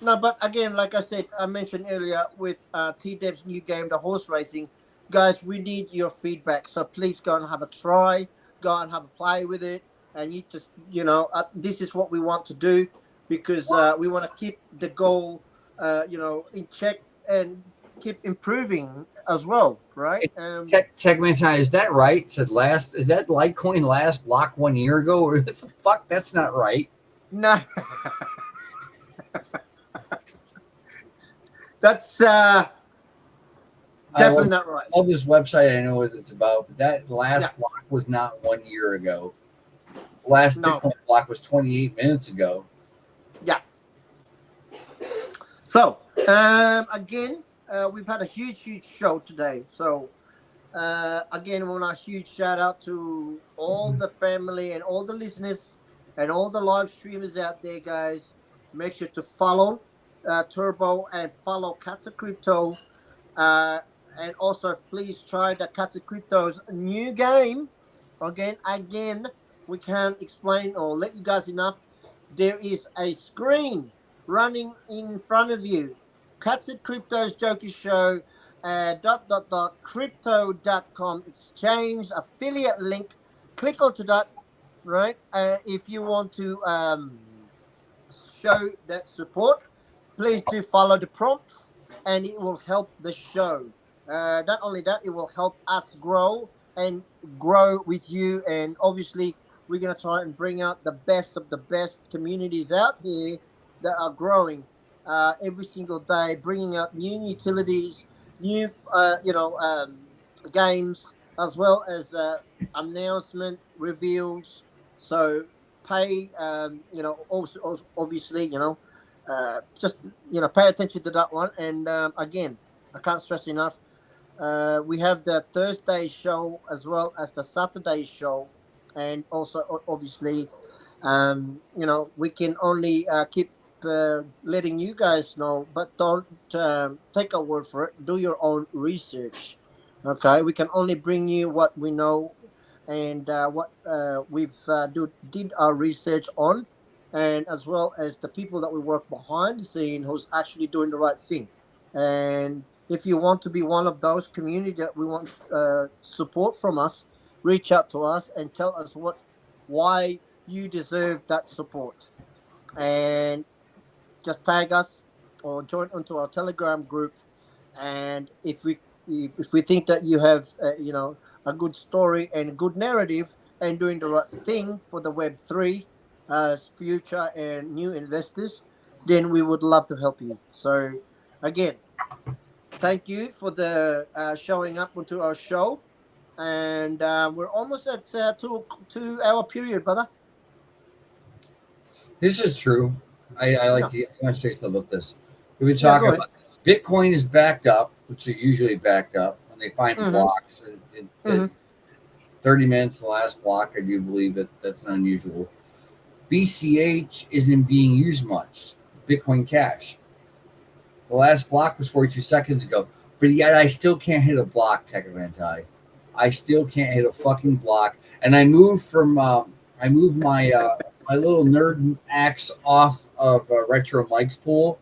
No, but again, like I said, I mentioned earlier with T-Dev's new game, the horse racing. guys, we need your feedback. So please go and have a try, go and have a play with it, and you just, this is what we want to do because we want to keep the goal, in check and keep improving as well, right? TechMan, is that right? Is that Litecoin last block 1 year ago? Or what the fuck? That's not right. No. That's definitely not right. I love this website. I know what it's about, but that last block was not 1 year ago. Last Bitcoin block was 28 minutes ago. Yeah. So, again, we've had a huge show today. So, again, we want a huge shout out to all the family and all the listeners and all the live streamers out there, guys. Make sure to follow Turbo and follow Cats of Crypto. And also, please try the Cats of Crypto's new game. Again, we can't explain or let you guys enough. There is a screen running in front of you. Cats of Crypto's Jokey Show. Crypto.com exchange affiliate link. Click onto that, right? If you want to show that support, please do follow the prompts and it will help the show. Not only that, it will help us grow and grow with you. And obviously, we're going to try and bring out the best of the best communities out here that are growing every single day, bringing out new utilities, new, games, as well as announcement reveals. So pay, also obviously, just pay attention to that one. And again, I can't stress enough. We have the Thursday show as well as the Saturday show, and also obviously, we can only keep letting you guys know, but don't take our word for it. Do your own research. Okay, we can only bring you what we know and what we've did our research on, and as well as the people that we work behind the scene who's actually doing the right thing. And if you want to be one of those community that we want support from us, reach out to us and tell us why you deserve that support. And just tag us or join onto our Telegram group. And if we think that you have a good story and a good narrative and doing the right thing for the Web3 future and new investors, then we would love to help you. So again, thank you for the showing up onto our show. And we're almost at 2 hour period, brother. This is true. I want to say something about this. We've been talking about this. Bitcoin is backed up, which is usually backed up when they find blocks. And 30 minutes the last block, I do believe that's not unusual. BCH isn't being used much. Bitcoin Cash. The last block was 42 seconds ago, but yet I still can't hit a block, TechMan. I still can't hit a fucking block. And I moved my my little nerd axe off of Retro Mike's pool,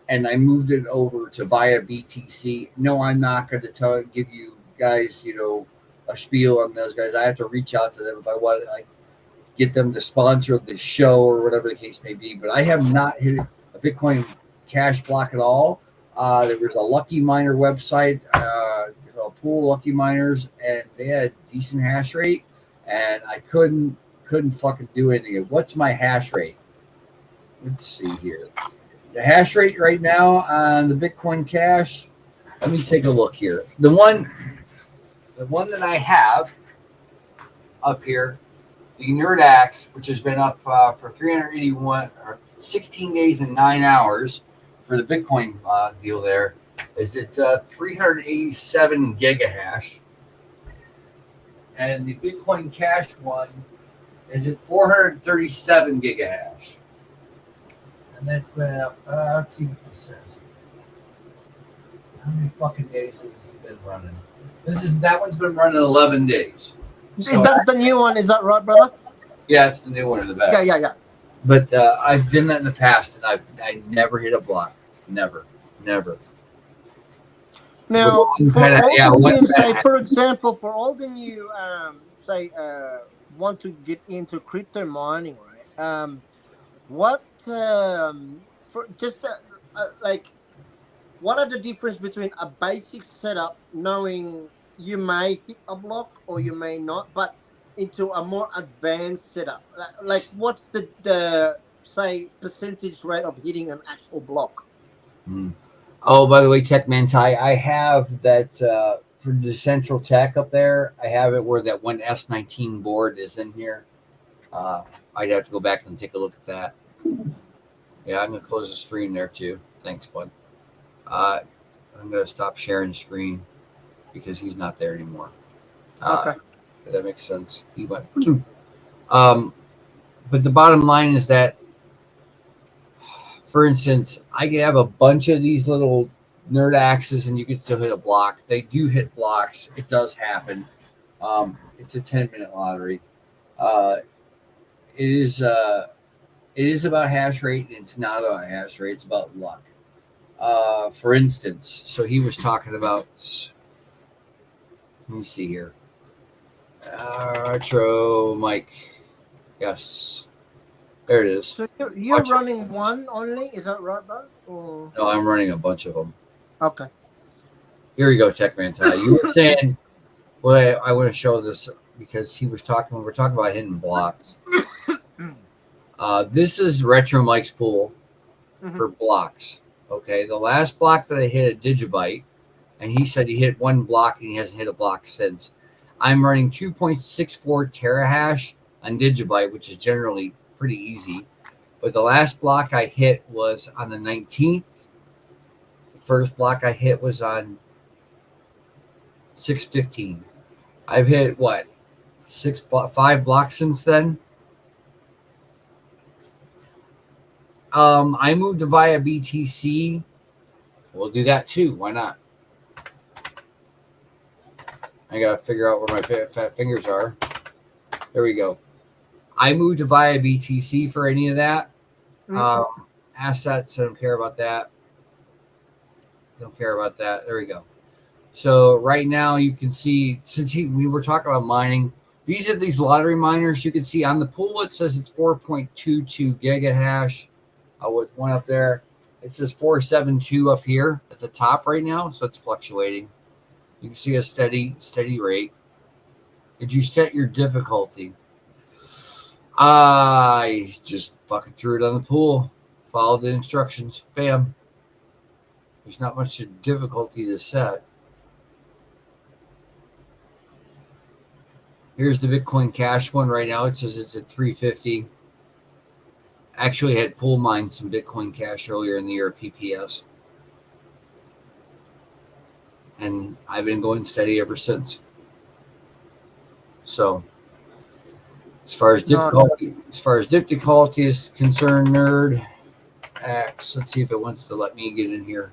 and I moved it over to via BTC. No, I'm not going to give you guys, a spiel on those guys. I have to reach out to them if I want to get them to sponsor the show or whatever the case may be. But I have not hit a Bitcoin Cash block at all. There was a Lucky Miner website, a pool Lucky Miners, and they had a decent hash rate, and I couldn't fucking do anything. What's my hash rate? Let's see here. The hash rate right now on the Bitcoin Cash. Let me take a look here. The one that I have up here, the Nerd Axe, which has been up for 381 or 16 days and 9 hours for the Bitcoin deal. There is it's 387 gigahash, and the Bitcoin Cash one is at 437 gigahash, and that's been up. Let's see what this says. How many fucking days has this been running? That one's been running 11 days. So, that's the new one, is that right, brother? Yeah, it's the new one in the back. Yeah. But I've done that in the past, and I never hit a block. Never. Now, for example, for all the new, want to get into crypto mining, right? What for just like what are the difference between a basic setup, knowing you may hit a block or you may not, but into a more advanced setup? Like what's the say percentage rate of hitting an actual block? Oh, by the way, CatMan, I have that for the central tech up there. I have it where that one S19 board is in here. I'd have to go back and take a look at that. Yeah, I'm gonna close the stream there too. Thanks, bud. I'm gonna stop sharing the screen because he's not there anymore. Okay, that makes sense. He went. But the bottom line is that, for instance, I could have a bunch of these little nerd axes and you can still hit a block. They do hit blocks. It does happen. It's a 10-minute lottery. It is about hash rate, and it's not about hash rate. It's about luck. For instance, so he was talking about. Let me see here. Retro Mike. Yes. There it is. So you're running one only? Is that right, bro? Or... No, I'm running a bunch of them. Okay. Here we go, CatMan. You were saying, well, I want to show this because he was talking, when we're talking about hidden blocks. This is Retro Mike's pool for blocks. Okay. The last block that I hit a Digibyte, and he said he hit one block and he hasn't hit a block since. I'm running 2.64 terahash on Digibyte, which is generally pretty easy. But the last block I hit was on the 19th. The first block I hit was on 6/15. I've hit what? 5 blocks since then. I moved to via BTC. We'll do that too. Why not? I gotta figure out where my fat fingers are. There we go. I moved to via BTC for any of that. Assets, I don't care about that. Don't care about that. There we go. So right now you can see, since we were talking about mining, these are these lottery miners. You can see on the pool it says it's 4.22 gigahash with one up there. It says 472 up here at the top right now, so it's fluctuating. You can see a steady rate. Did you set your difficulty? I just fucking threw it on the pool. Followed the instructions. Bam. There's not much difficulty to set. Here's the Bitcoin Cash one right now. It says it's at 350. Actually, I had pool mined some Bitcoin Cash earlier in the year, PPS. And I've been going steady ever since. So, as far as difficulty is concerned, Nerd X. Let's see if it wants to let me get in here.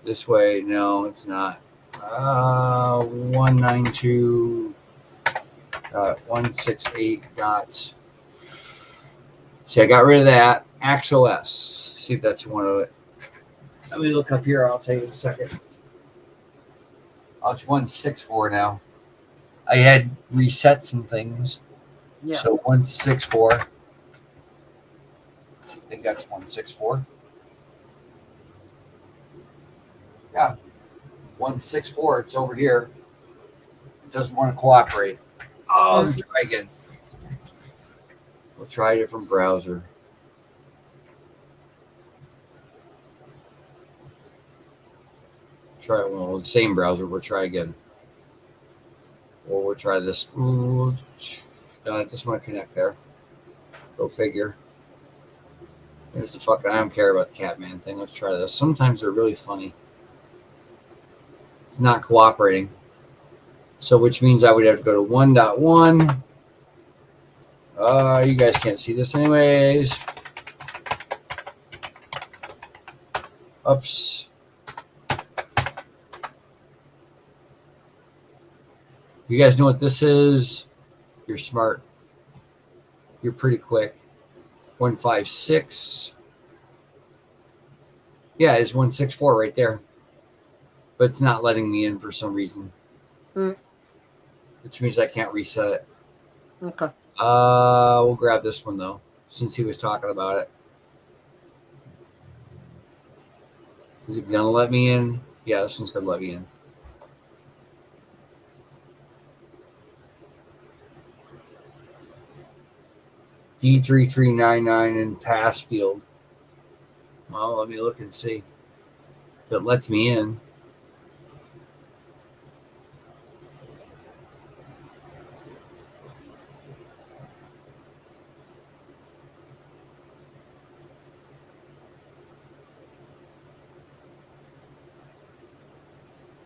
This way, no, it's not. 192.168. See, I got rid of that. AxOS. See if that's one of it. Let me look up here. I'll tell you in a second. Oh, it's 164 now. I had reset some things. Yeah. So 164. I think that's 164. Yeah. 164. It's over here. It doesn't want to cooperate. Oh, let's try again. We'll try a different browser. Try the same browser. We'll try again. Or we'll try this. Ooh, no, it doesn't want to connect there. Go figure. Here's the fucking. I don't care about the CatMan thing. Let's try this. Sometimes they're really funny. It's not cooperating. So, which means I would have to go to 1.1. You guys can't see this anyways. Oops. You guys know what this is? You're smart. You're pretty quick. 156. Yeah, it's 164 right there. but it's not letting me in for some reason, which means I can't reset it. Okay. We'll grab this one though, since he was talking about it. Is it gonna let me in? Yeah, this one's gonna let me in. D3399 in pass field. Well, let me look and see if it lets me in.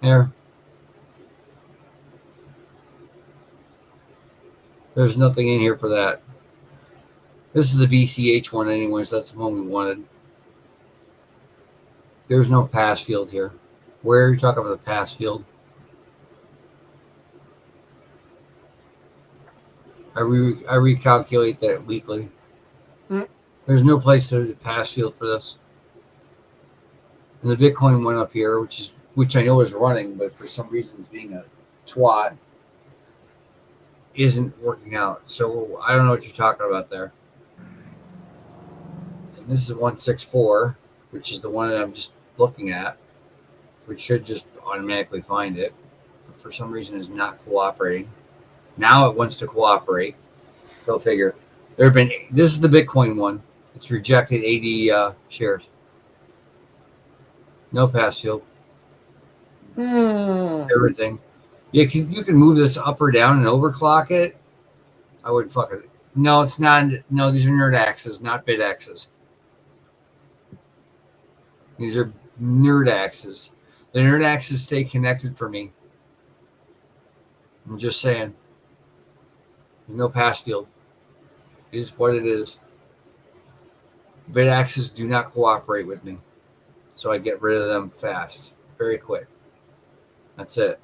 There. There's nothing in here for that. This is the BCH one anyways. That's the one we wanted. There's no pass field here. Where are you talking about the pass field? I recalculate that weekly. There's no place to pass field for this. And the Bitcoin went up here, which I know is running, but for some reason it's being a twat. Isn't working out. So I don't know what you're talking about there. And this is 164, which is the one that I'm just looking at, which should just automatically find it. But for some reason is not cooperating. Now it wants to cooperate. Go figure. This is the Bitcoin one. It's rejected 80 shares. No pass field. Everything. You can move this up or down and overclock it. I would fuck it. No, it's not. No, these are nerd axes, not bit axes. These are nerd axes. The nerd axes stay connected for me. I'm just saying. There's no pass field. It is what it is. Bit axes do not cooperate with me. So I get rid of them fast. Very quick. That's it.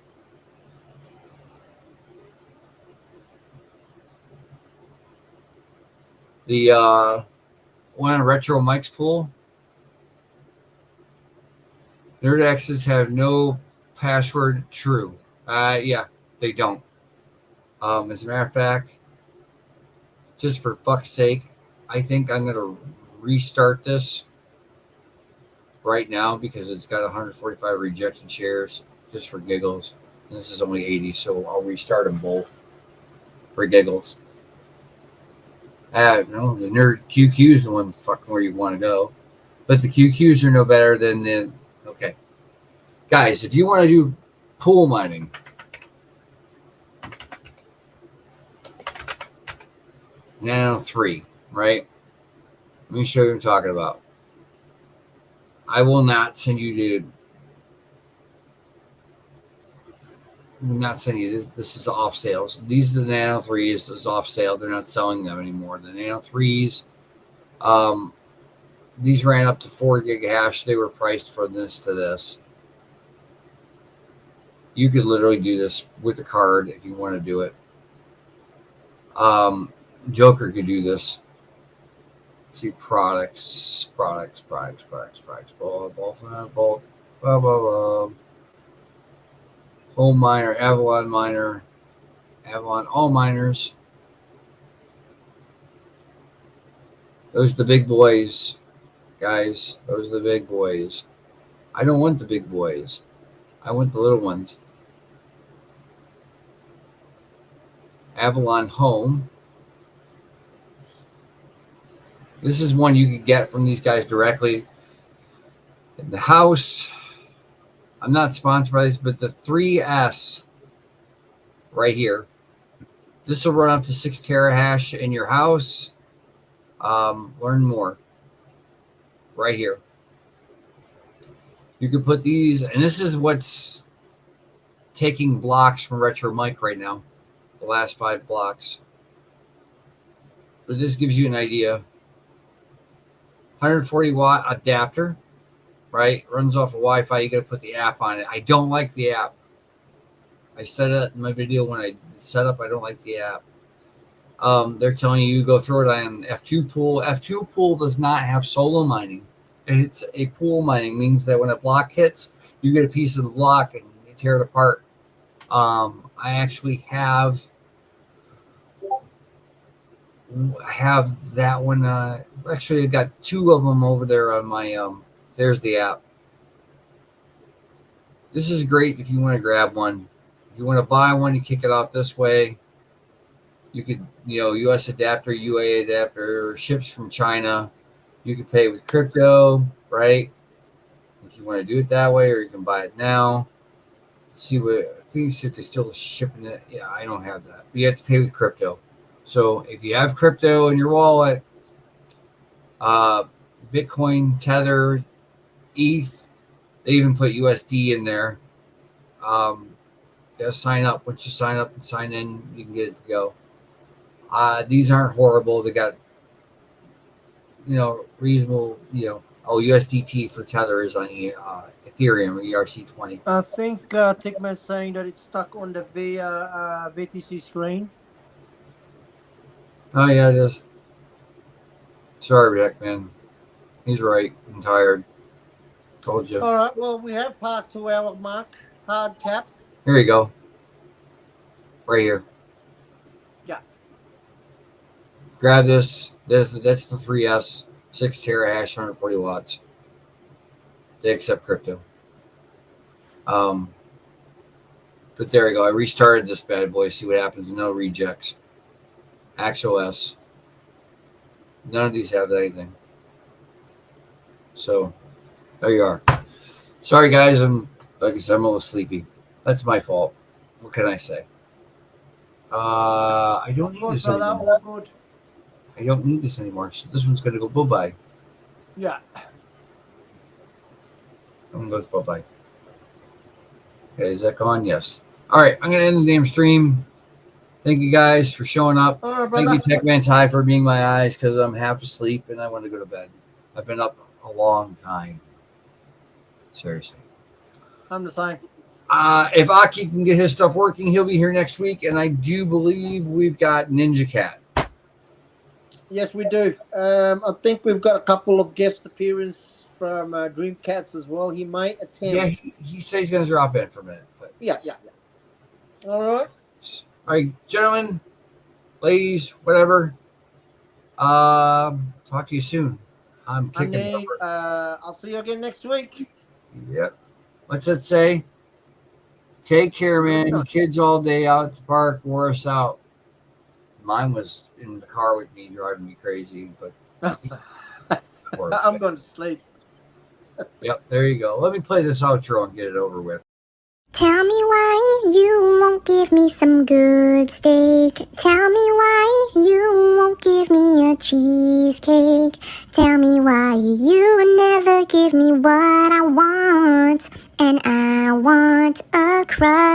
The one on Retro Mike's pool. Nerd axes have no password. True. Yeah, they don't. As a matter of fact, just for fuck's sake, I think I'm gonna restart this right now because it's got 145 rejected shares just for giggles. And this is only 80, so I'll restart them both for giggles. No, the nerd QQ is the one that's fucking where you want to go. But the QQs are no better than the. Okay. Guys, if you want to do pool mining, Nano 3, right? Let me show you what I'm talking about. I will not send you to. I'm not sending you this. This is off sales. These are the Nano 3s. This is off sale. They're not selling them anymore. The Nano 3s, these ran up to 4 gig hash. They were priced from this to this. You could literally do this with a card if you want to do it. Joker could do this. Let's see, products. Home miner, Avalon miner, Avalon all miners. Those are the big boys, guys. Those are the big boys. I don't want the big boys. I want the little ones. Avalon Home. This is one you could get from these guys directly in the house. I'm not sponsored by this, but the 3S right here. This will run up to 6 terahash in your house. Learn more. Right here. You can put these, and this is what's taking blocks from Retro Mike right now. The last 5 blocks. But this gives you an idea. 140 watt adapter. Right? Runs off of Wi-Fi. You got to put the app on it. I don't like the app. I said it in my video when I set up. I don't like the app. They're telling you go throw it on F2 pool. F2 pool does not have solo mining. It's a pool mining. Means that when a block hits, you get a piece of the block and you tear it apart. I actually have that one. Actually, I got 2 of them over there on my. There's the app. This is great if you want to grab one. If you want to buy one, you kick it off this way. You could, US adapter, UA adapter, ships from China. You could pay with crypto, right? If you want to do it that way, or you can buy it now. Let's see what I think if they're still shipping it. Yeah, I don't have that. But you have to pay with crypto. So if you have crypto in your wallet, Bitcoin, Tether, ETH, they even put USD in there. You gotta sign up. Once you sign up and sign in, you can get it to go. These aren't horrible. They got, reasonable, USDT for Tether is on Ethereum or ERC20. I think Tickman's saying that it's stuck on the VTC screen. Oh, yeah, it is. Sorry, Rick, man. He's right. I'm tired. Told you. All right. Well, we have passed 2 hour mark. Hard cap. Here you go. Right here. Yeah. Grab this. That's the 3S. 6 terahash, 140 watts. They accept crypto. But there we go. I restarted this bad boy. See what happens. No rejects. AxOS. None of these have anything. So there you are. Sorry guys, like I said, I'm a little sleepy. That's my fault. What can I say? I don't need this anymore. I don't need this anymore. So this one's gonna go bye-bye. Yeah. That one goes bye-bye. Okay, is that gone? Yes. All right, I'm gonna end the damn stream. Thank you guys for showing up. Thank you, CatMan Ty, for being my eyes, because I'm half asleep and I want to go to bed. I've been up a long time. Seriously. I'm the same. If Aki can get his stuff working, he'll be here next week. And I do believe we've got Ninja Cat. Yes, we do. I think we've got a couple of guest appearances from Dream Cats as well. He might attempt. Yeah, he says he's going to drop in for a minute. But. Yeah. All right. All right, gentlemen, ladies, whatever. Talk to you soon. I'm kicking over. I'll see you again next week. Yep. What's that say? Take care, man. Kids all day out at the park wore us out. Mine was in the car with me, driving me crazy. But I'm going to sleep. Yep, there you go. Let me play this outro and get it over with. Tell me why you won't give me some good steak. Tell me why you won't give me a cheesecake. Tell me why you never give me what I want. And I want a crust.